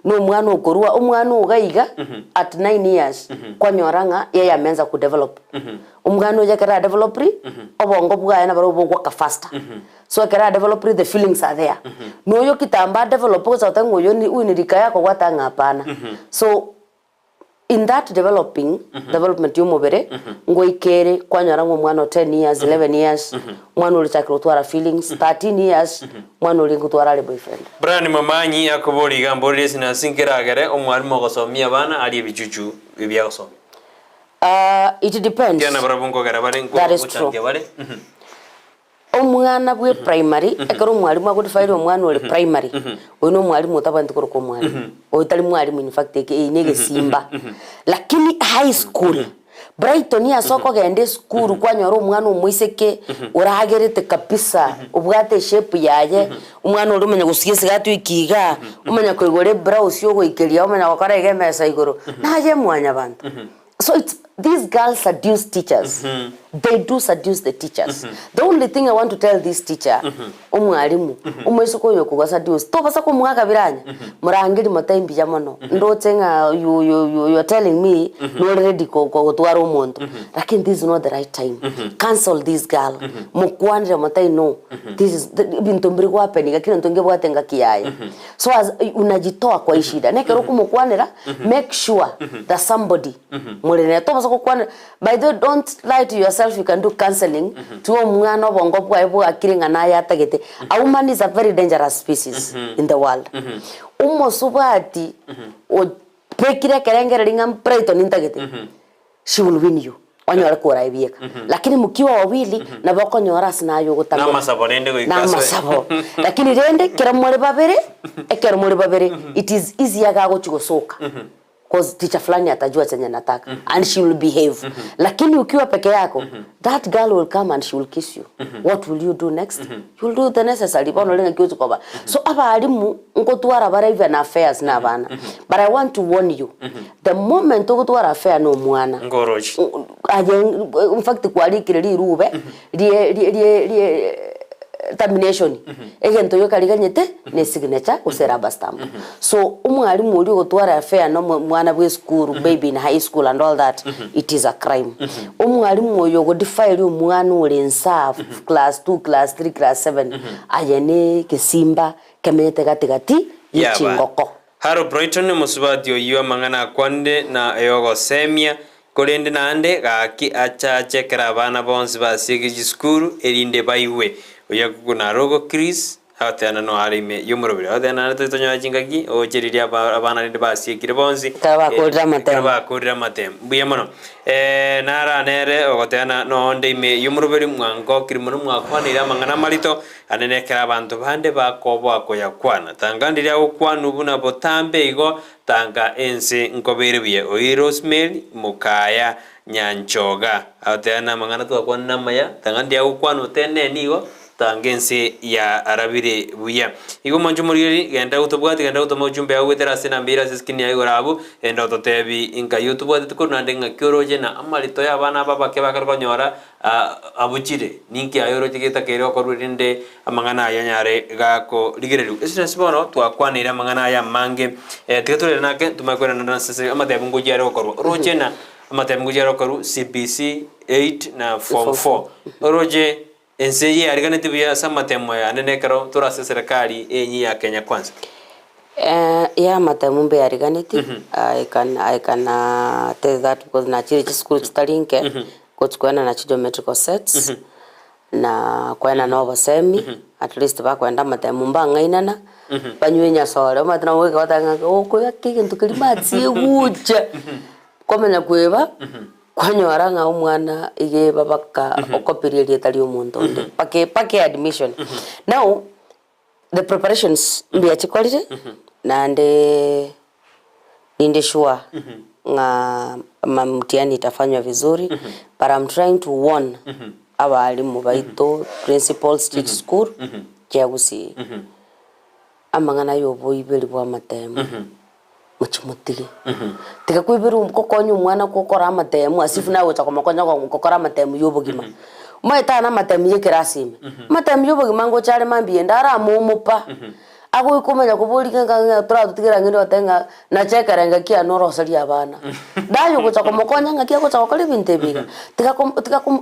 B: no mwana okorua umwana ugaiga at 9 years kwanyora nga yeye amenza ku develop umwana oje kera develop obongo bwa na baro bwo ka faster so kera develop the feelings are there no yo kitamba develop ko sa tango yo ni unirika yako watanga hapana so in that development yomobere ngo ikere kwanyara ngo mwana 10 years 11 years mwana uri chakiro twara feelings 13 years mwana uri ngutwara boyfriend
A: Brian Mamanyi akobori gambo lesi na sinkiragere omwarimu gosomia bana ali bichuchu bibya gosoma
B: it depends
A: yana barabungo garabare ngo guchange bare
B: omwana bwe primary ekero mwalimu agudifaire omwana uri primary ono mwalimu utabantu ko mwalimu otali mwalimu in fact inege simba lakini high school Brighton ya soko gende school kwanyora omwana omwiseke urahagerete kabisa ubwate shape yaje omwana uri umenya gusigisa gatu ikiga umenya kwigore browse yo goikeria umenya gukora igemesa igoro naje mwanya bantu so it's these girls seduce teachers. They do seduce the teachers. The only thing I want to tell this teacher, umwalimu, umwesuko yokuga seduce. To basa ko mwaka biranya. Murangiri mataimbi jamano. Ndotenga you are telling me no already ko twara umuntu. Lakini this is not the right time. Cancel this girl. Mukwanira matai no. This is bintu mbiri kwa peniga kile ntonge bwatenga kiyaye. So as unajitoa kwa ishida. Nekero kumukwanira make sure that somebody mulene to basa ko kwanira by the way don't lie to yourself. You can do counseling to omwana bongo bwa ebo akiringa na yatagete. A woman is a very dangerous species in the world. Umosubati o pekire kerengere ringa preto nintagete. She will win you. Wanyora kora ibieka. Lakini mukiwa wawili na bako nyora sinayo gutanga.
A: Na masabo nende go ikaswe.
B: Na masabo. Lakini rende kera muri babere, ekera muri babere. It is easier gago chigosoka. Because teacher fulani atajua chenye nataka and she will behave. Lakini ukiwa peke yako, that girl will come and she will kiss you. What will you do next? You will do the necessary. Bono lenga kiuzu koba. So aba alimu ngotwara bara even affairs na bana. But I want to warn you. The moment ngotwara affair no mwana.
A: Ngoroji.
B: In fact kwalikire rube termination egento yo kaliganyete ne signature useraba stamp so umwalimu uri gutwara affair no mwana bwe school baby in high school and all that it is a crime umwalimu yo go defile umwana uri nsafu class 2 class 3 class 7 ayene kesimba kemete gatigati yichingoko
A: haro Brighton musubati yo mangana kwande na yogo semia kolende nande gaki acha chekera bana bonsi basigi school erinde baiwe oya kuna rogo Chris atana no arime yumurobira atana natonyo jingagi ocheriria abana rinde basiekire bonsi
B: tabakorira
A: matem buyemono nara nere ogotana no ndeime yumurobiri mwango kirimono mwakwanira mangana marito anenekera abantu bande bakobo akoyakwana tangandiria okwana ubuna botambe igo tanga ense nkobiribiye oirosmel mukaya nyanchoga atana mangana twakwana maya tangandia okwana tene nigo tangense ya arabire buya igo manju muriri genda utubwati genda utuma ujumbe yawe wetera sina mbira siskini ya igorabu enda utotebi inka youtube tukuna ndenga kyoroje na amarito ya bana baba ke bakarwanyora abuchire ninki ayoroje geta kero korurinde amangana yanyare gako ligereru esina sibono twakwanira amangana ya mange tigature nake tumakwena na sese amate bungu jare okorwa rojena amate bungu jare okoru CBC 8 na form 4 roje enseyi ariganete bya samatemo ya nenekero turase serikali enyi ya Kenya Kwanza
B: ya matemumbe ariganete I can tell that because na chiri school starinke kuchukwana na geometrical sets na kwena nova semi at least bakwenda matemumba ngainana banywenya sore matana weka watanga okuya kintu kilimatsi gucha komenya kweba kwanyora nga umwana ige babaka okopiririe tali omuntu onde pake admission now the preparations mbi chikolire nande ninde sure nga mtihani itafanywa vizuri but I'm trying to warn abalimu baito principals teach school kia Gusii amangana yobo ibeli bwa matemo muchimutige tika kwibiru mkokonyo mwana kokora matemu asifu nawe chakomakonya kokora matemu yobogima maita na matemu yekirasime matemu yobogima ngo chale mambiye ndara mumupa ago ikomenya kubulika nganga tura tutigira ngiro tenga na chekerenga kia noro sali abana dayo go chakomakonya ngakia go chakokole bintebiga tika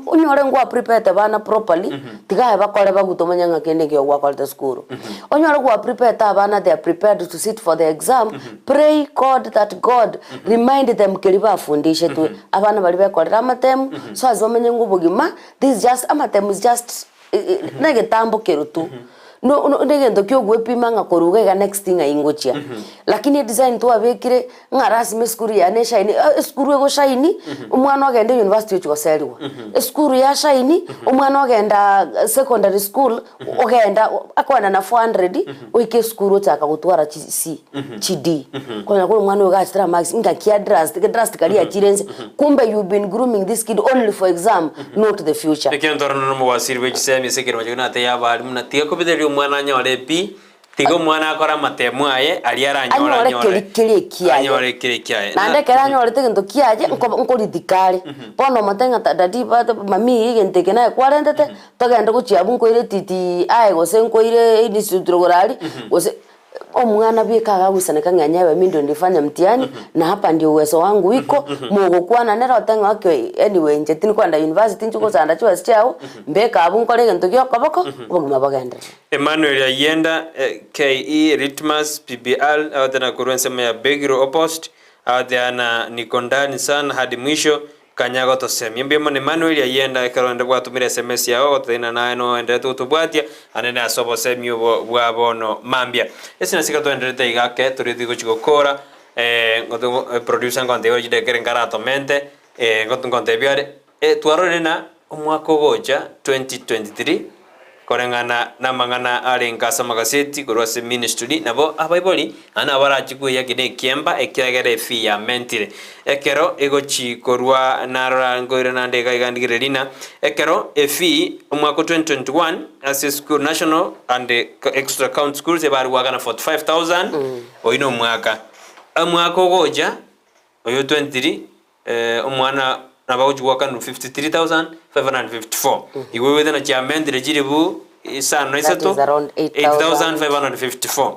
B: unyore ngwa prepare bana properly tika bakole bagutomanya ngakende kyo gwa kwalite school unyore gwa prepare abana they are prepared to sit for the exam pray God that God remind them kiliba fundishe tu abana bali bekolera amatemu so azomenya ngubugima this just amatemu is just negetambo kerutu no ndegendo kyo gwepima ngakoruga ga next thing aingochia lakini design to abekire ngarasi me school ya ne shine school ego shine umwana agenda university cyo selwa school ya shine umwana agenda secondary school ogenda akwana na 400 oike school chaka gutwara CD kona ko umwana ogachira max ngakia drastically achirense kumbe you been grooming this kid only for exam not the future
A: ekento no mo wasiri we Chisemi sekero majuna te yaba muna tiga ko bideri mwana nyore pi tigo mwana akora matemu aye aliara nyore
B: kile kiaye nande kera nyore tegento kiaje nko lidikale pono matenga dadi ba mami igente kena kwarendete togenda kuchiabu nko ile titi aye gose nko ile institutorali gose omwana bikaga gusaneka nganyawe mindo ndifanya mtihani na hapa ndio uwezo wangu iko mugo kwana nero tenga okay anyway nje tini kwanda university nchuko sanda chwa chao mbeka abunkole gento kyo kabako ubuguma bagenda
A: Emmanuel Ayenda KE Ritmas PBL awatana kurwensema ya Begiro Opost awatana Nikondani sana hadi mwisho kanyago tosemi mbemo ne Emmanuel Ayenda karonde bwatumire SMS yao tena naye no ende tutubwatia anene asobo semyo bwabono mambia ese nasika to ende igake turiti gochigokora ngoto producer Nyaramba-Ywd-Director ngarato mente ngoto ngonte biare twarorena omwako goja 2023 korengana namangana ari nkasa magaseti korwase ministry nabo abaiboli ana barachikuye yakine kiemba ekiagere fi ya mentire ekero egochi korwa narora ngoire nande gaigandigire lina ekero efi omwako 2021 as a school national and extra count schools ebaruwaga na 45000 oino mwaka amwako goja oyo 23 omwana nabawujwa kanu 53554 iwe within a chairman rejibu isano isato 8554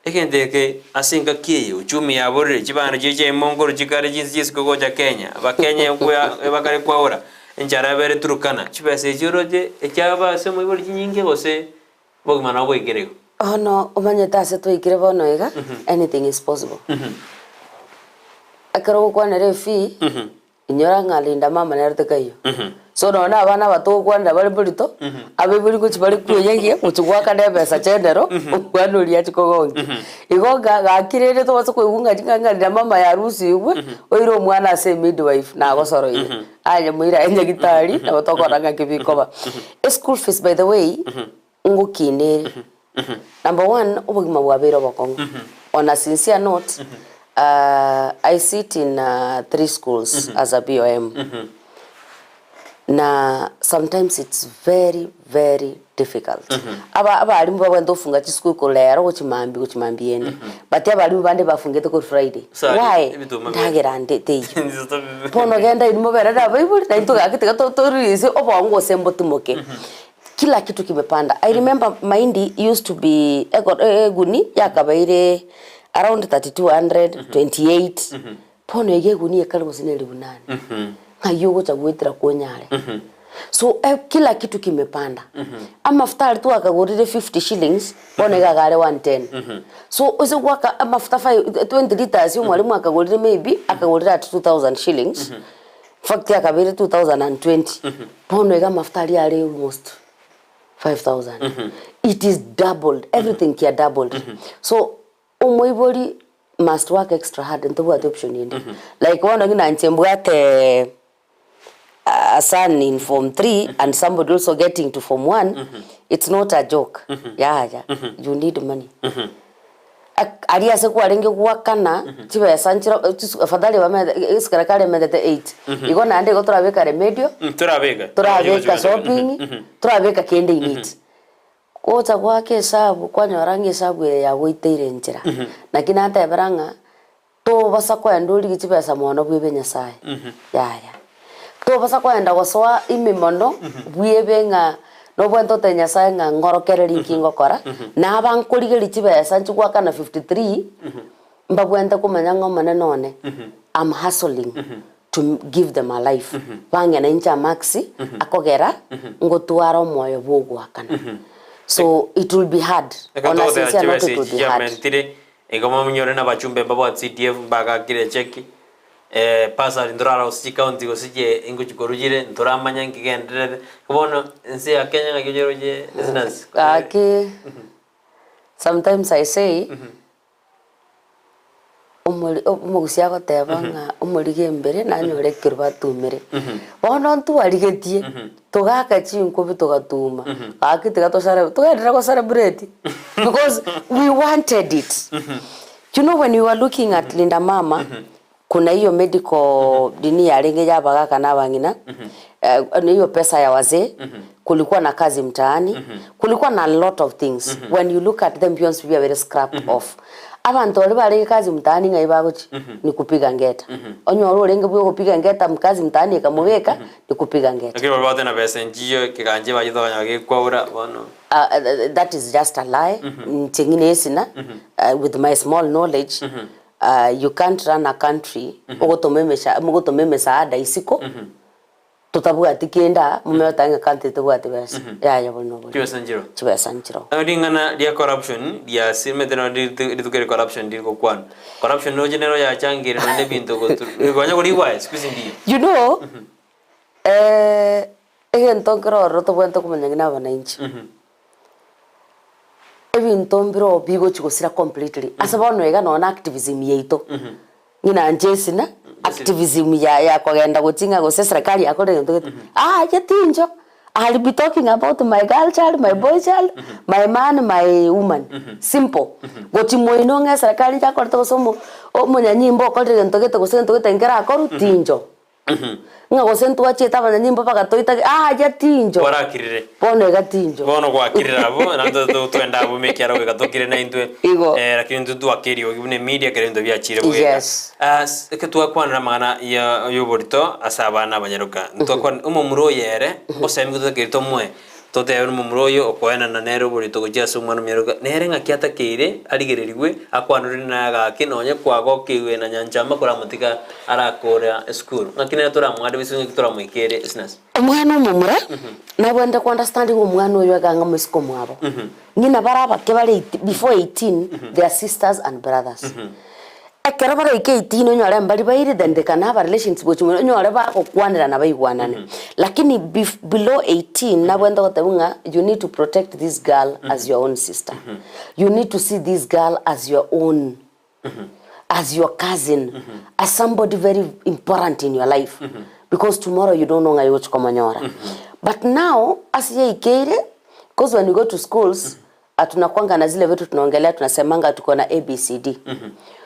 A: ekendeke asinga kiye uchumi ya borre chibana jeje mongoro chikare jinsi siko ja Kenya bakenya kuya bakare kwaora enjara bere turukana chibase jiroje ekyaba semo ibori nyinge gose bogimana bwegere
B: no umanyeta se to ikire bono ega anything is possible akaro kwa nere fi inyora ngalinda mama nerte kayo so no na bana batokwanda bali bulito abe buli kuchibali kuyengie muchugwa kande pesa chendero kwanuri achikogongi igoga gakirere to waso kwegunga jinga mama ya rusi igwe oiro mwana ase midwife na gosoro ile anye muira enye gitari na batokora ngakibikoba school fees by the way ngukine number 1 ubugima bwabero bakongo on a sincere note I sit in 3 schools as a BOM. na sometimes it's very very difficult. Abalimu babwenda ofunga chi school ko lero kuchimambi ende. But abalimu bande bafungete ko Friday. Why? Ndagera ndete. Pono genda ilimo berada Bible na into gakiteka to release obongo sembo timoke. Kila kitu kimepanda. I remember mahindi used to be guni yakabaire around 3200 28. Pono ege guni ekali kusineli bunani. Ngayo gocha gwetira konyale. So kila kitu kimepanda. Amafuta tu akagurire 50 shillings, one gagare 110. So uzo waka amafuta 20 liters yo mwalimu akagurire maybe akagurire at 2000 shillings. Fact akabire 2020. Pono ega mafuta ali almost 5000. It is doubled. Everything here doubled. So umoibori must work extra hard and to what option indi. Like one ngina nchembwate a son in Form 3 and somebody also getting to Form 1, it's not a joke. Yeah. You need money. Aria se kuarenge kuwakana chibe sanchiro afadhali wame iskarakale medete 8. Iko na ande go turabeka remedio. Turabeka shopping. Turabeka kende init. Kota kwake hesabu kwanya rangi hesabu ya goiteire njira. Na kinata ebranga to basakwa ndoli chibe samono bwebe nyasaye. Yeah. To basa kwenda gosoa imimono bwebenga no bwento te nyasaye nga ngorokereri kingo kora na abankurigeri chibesa nchukwa kana 53 mbabwenta kumanya ngoma none I'm hustling to give them a life bange na incha maxi akogera ngotwara moyo bugwakana so it will be hard honestly not it will be hard
A: egoma munyore na bachumbe babo CTF baga kire cheki pasa ndorara usi county usije inguchikorujire ntoramanya ngigendere kubono nsi ya Kenya ngajoroje Eznas
B: aki sometimes I say umugusia gotebanga umurige mbere nanyore kirwa tumire bono ntu arigetie tugaka chinko bitugatuma aki tigatosara tugendera ko celebrate because we wanted it. You know when you are looking at Linda Mama kuna hiyo medical dini ya renge ya baga kana bangina hiyo pesa ya wazee kulikuwa na kazi mtaani kulikuwa na a lot of things when you look at them beyond we are very scrapped off abantu wale bale kazi mtaani ngai bagochi ni kupiga ngeta onyo wale renge bwo kupiga ngeta mkazi mtaani akamweka ni kupiga ngeta
A: lakini wale watu na pesa njio kikanje bajizo kanyage kwaura bono
B: that is just a lie chengine sina with my small knowledge you can't run a country mugotomemesa ada isiko tutabuga tikenda mumetanga country tubwate bese ya bono chibasanjiro
A: adingana dia corruption dia simeteno ditukere corruption diko kwan corruption no genero ya changire nande binto gonya kuri wise kwisindi
B: you know entongro roto bwento kumanyangina bananchi ebintombiro bigo chigosira completely asabono ega no activism yeito ngina njesina activism ya kugenda gutinga go serikali yakore ntoke yatinjo I'll be talking about my girl child, my boy child, my man, my woman. Simple. Goti moino nga serikali yakore to somo o munyanyimbo kore ntoke to gosento ntoke tengera akoru tinjo nga gosentu acheta bana nyimbo paka toita yatinjo
A: warakirire
B: bono gatinjo
A: bono gwakirira abo nanto twenda abo mekiaro gatokire na intwe lakini ntu akiri ogibune media kare ndo byachire bwe
B: yes
A: ke twakwana magana ya yoborito asabana abanyaruka twakwana umumuro yere osemi gutokirito mwe tote umumuroyo okoena na nero borito gojaso mwana myeruka nere ngakiata kire arigererigwe akwanuri na gake nonye kwago kiwe na nyanchamba kora mutika arakora school ngakine tora mwade bisinga kitora mwikere Eznas
B: omwana umumura nabwenda ku understanding omwana oyo aganga musiko mwabo ngina baraba ke bari before 18 their sisters and brothers akera bara ike18 nyore mbali baire dendekana ba relations bochu nyore ba ko kwanira na baigwanane lakini below 18 nabwenda gotebunga you need to protect this girl as your own sister you need to see this girl as your own as your cousin as somebody very important in your life because tomorrow you don't know ngayo chikomanyora but now as ye ikere because when you go to schools atunakwanga na zile vitu tunaongelea tunasemanga tuko na ABCD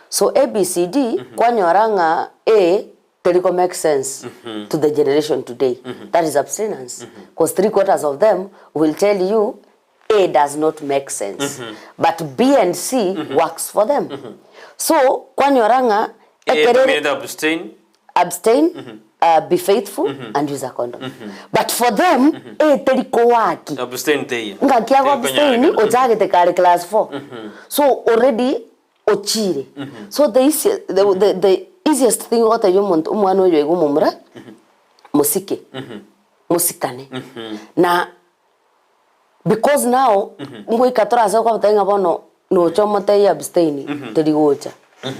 B: so ABCD kwa nyoranga A telecom makes sense to the generation today. That is abstinence. Because 3/4 of them will tell you A does not make sense. But B and C works for them. So, kwanyoranga, abstain, be faithful, and use a condom. But for them, teliko waki.
A: Abstain te.
B: Ngakia abstain, ojage te kare class 4. So, already, ochire. So, the easiest thing what you want umwana oyo ego mumura musike musikane na because now ngwe katora sa kwa tenga bono no chomote abstain terigocha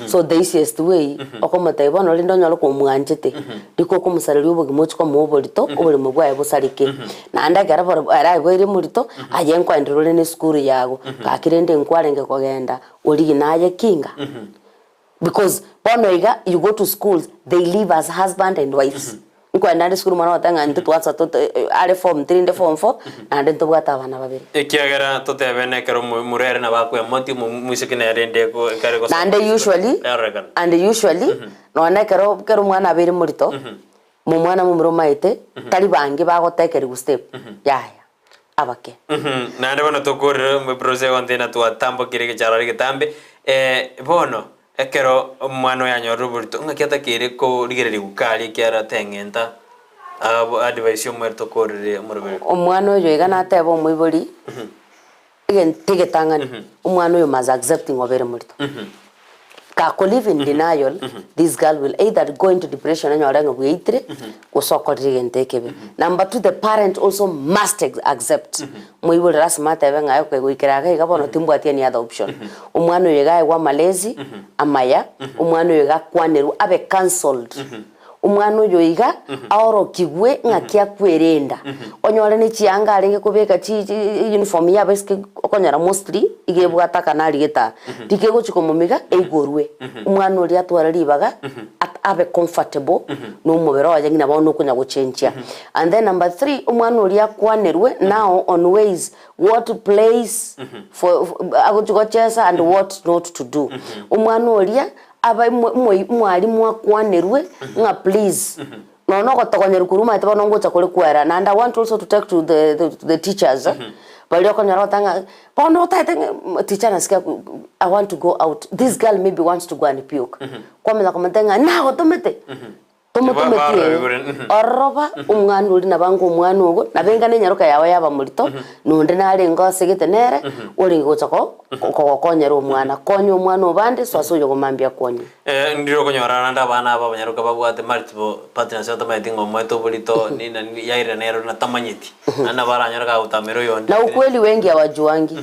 B: so the easiest way okomata bono lindo nyalo ko mwanjete diko ko musariri obogi mochiko moborito obole mubwa ebusarike na ndagara ara bwere murito ayenko ndrole ne school yago kakirende nkwarenge kogenda oli naye kinga. Because ponoiga you go to schools, they live as husband and wives. Nko ndande school mwana watanga ntu twatsa to are form 3 and form 4 and ntu bwata abana babiri.
A: Ekiagera totebene kero murere na bakwe moti musikine yarende ko kare ko. And usually no kero mwana abiri murito. Mu mwana mu muromaite tali bangi bagotekeri gu step. Yaya. Abake. Nande bana tokore mu proze wantena tu atambo kireke charari ketambe bono ekero mwana yanyoru burito ngakiata kire ko rigere gukari kyara tengenta advice yo mwerto korire murubere
B: omwana oyo igana atebo mwibori igen tigetangani omwana oyo must accepting obere murito ka live in denial this girl will either go into depression and orango buitre usoko rigentekebe. Number 2, the parent also must accept mwibori rasmata ebenga yo kwigikiraga igabono timbwati any other option omwana oyo gae wa malezi amaya omwana oyo gakwaneru abe cancelled umwana oyo iga aoro kigwe ngakia kwerenda onyore ni chianga arenge kubeka chi uniform ya beske okonyara mostly igebwata kanali geta dikego chikomumiga eigorwe umwana ori atwara ribaga abe comfortable no mubero waje ngina bono kunya guchenchia. And then number 3, umwana ori akwanerwe now on ways what to place for agochesa and what not to do. Umwana ori aba mwalimu akwanerwe nga please no gotokonyeru kuruma ite bono ngocha kuri kwera. And I want also to take to the teachers bali okonyara tanga bono taite teacher nasikia I want to go out, this girl maybe wants to go and puke kwamela komentenga na otomete oroba umwana uri nabango umwana ugo nabengane nyaruka yawe yaba murito nonde nare ngo segete uri ngocha ko konyera umwana konyo umwana obande swaso yo gomambia konyo
A: ndiro konyora nda bana aba banyaruka babwate multiple partners automating mweto burito nina yaira nero na tamanyiti ana baranyaruka utamero yonde
B: na ukweli wengi hawajuangi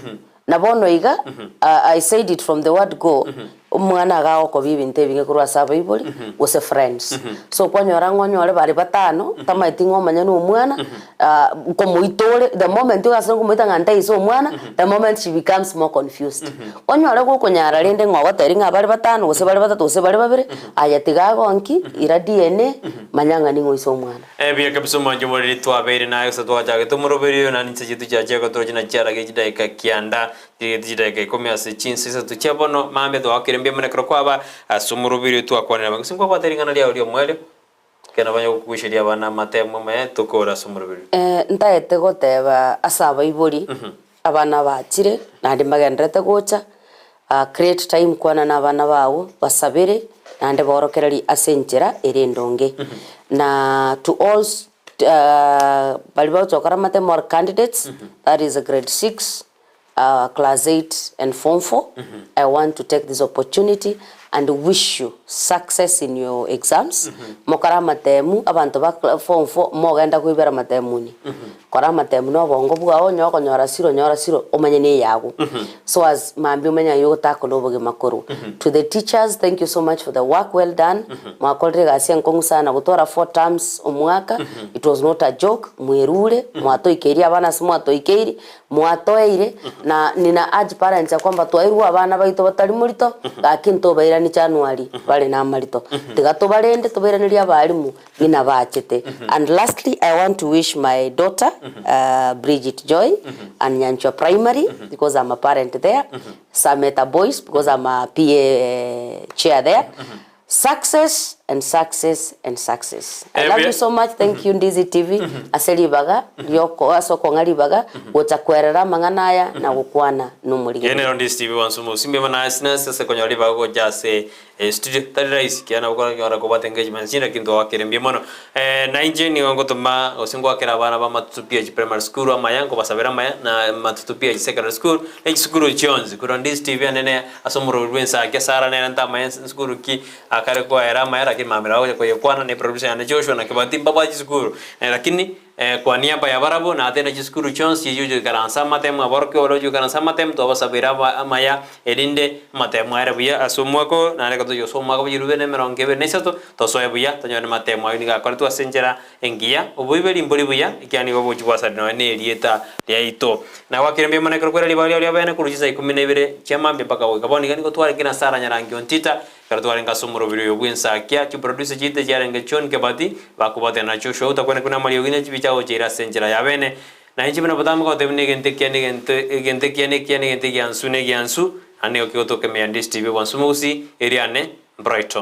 B: na bono iga I said it from the word go umwana agao ko bibinte binge kurwa saba iboli was a friends so kwanyora ngonyore bari batano tamaitingo manyano umwana ko muitore the moment you asangu muita nganta iso umwana the moment she becomes more confused onyore ko konyara rende ngwa teringa bari batano ose bari batatu ose bari babere ayatiga gonki ira DNA manyanga ningo iso umwana
A: bia kabisa manje muri twabere nayo se twajaga tumuroberi na nitse kitu cyaje ko turojina cyara gejida kianda gejida komya se chinse se tuchabono mambe do akirembe munekro kwaba asumurubiri tu akwanira bagusingwa bateringana lya uri omwele kena banyo kwishiria bana matemo me tukora sumurubiri
B: ndaete goteba asaba ibori abana bachire nandi magendrete gocha create time kwana na abana bawo basabere nande borokereri asenjera erendonge na to all bali bachokara matemo candidates that is a grade 6 class 8 and form 4 I want to take this opportunity and wish you success in your exams mokara matemu abantu ba form 4 mogenda kuibera matemuni kora matemu no bongo bwa nyoko nyora siro omanye ne yago so as mambi umenya yo tako no boge makuru to the teachers, thank you so much for the work well done mwakolre gasi nkongu sana gutora 4 terms omwaka it was not a joke mwerure mwato ikeri abana simwato ikeri mwatoeire na nina urge parents kwamba twairu abana baito batari murito gakinto baira ni January bale na marito tigato barende tuberaniria abarimu bina bachete. And lastly I want to wish my daughter Bridget Joy and Nyanchwa Primary because I'm a parent there, Sameta Boys because I'm a PA chair there, success and success and success. I love you so much. Thank you Ndizi TV. Aseli baga yoko aso kongari baga utakwerera manganaya na gukwana numuri.
A: Yene Ndizi TV wansumu simbe mana Eznas sasa konyali bago jase studio tari rais kiana ukora kyora ko bat engagement sina kinto wakirembye mono na inje ni wango tuma osingo akira bana ba matutupia primary school amaya ko basabera maya na matutupia secondary school na school chionzi kuro Ndizi TV anene asomuro rwensa kesara na nta maya school ki akare ko era maya lakini mamira ko yekwana ne producer na Joshua na kibati baba school lakini kwa niaba ya barabo na atenda jiskuru chons yuju karansa matem aborke oloju karansa matem to basabira maya elinde matem ara buya asomwako na reka to yosomwako yirube ne meronke be nesato to soe buya to nyone matem ayi ga kortu asenjera engia obuyibeli mboli buya ikiani go buju kwasa no ne elieta Chiaito na wakirembe mane korkwera libali ali abene kurujisa 12 chama mpaka wo kaboni gani ko tware kina sara nyarangi ontita kartuare ngasumuro video gwensa kya ki producer jite jarenge chon ke bati bakubate na cho show takwene kuna mali yogine chibicha o chira senjera yabene na inchi bina badam ko devne gente kiane gente gyansu ane okioto ke me Ndizi TV wansu musi eriane Brighton.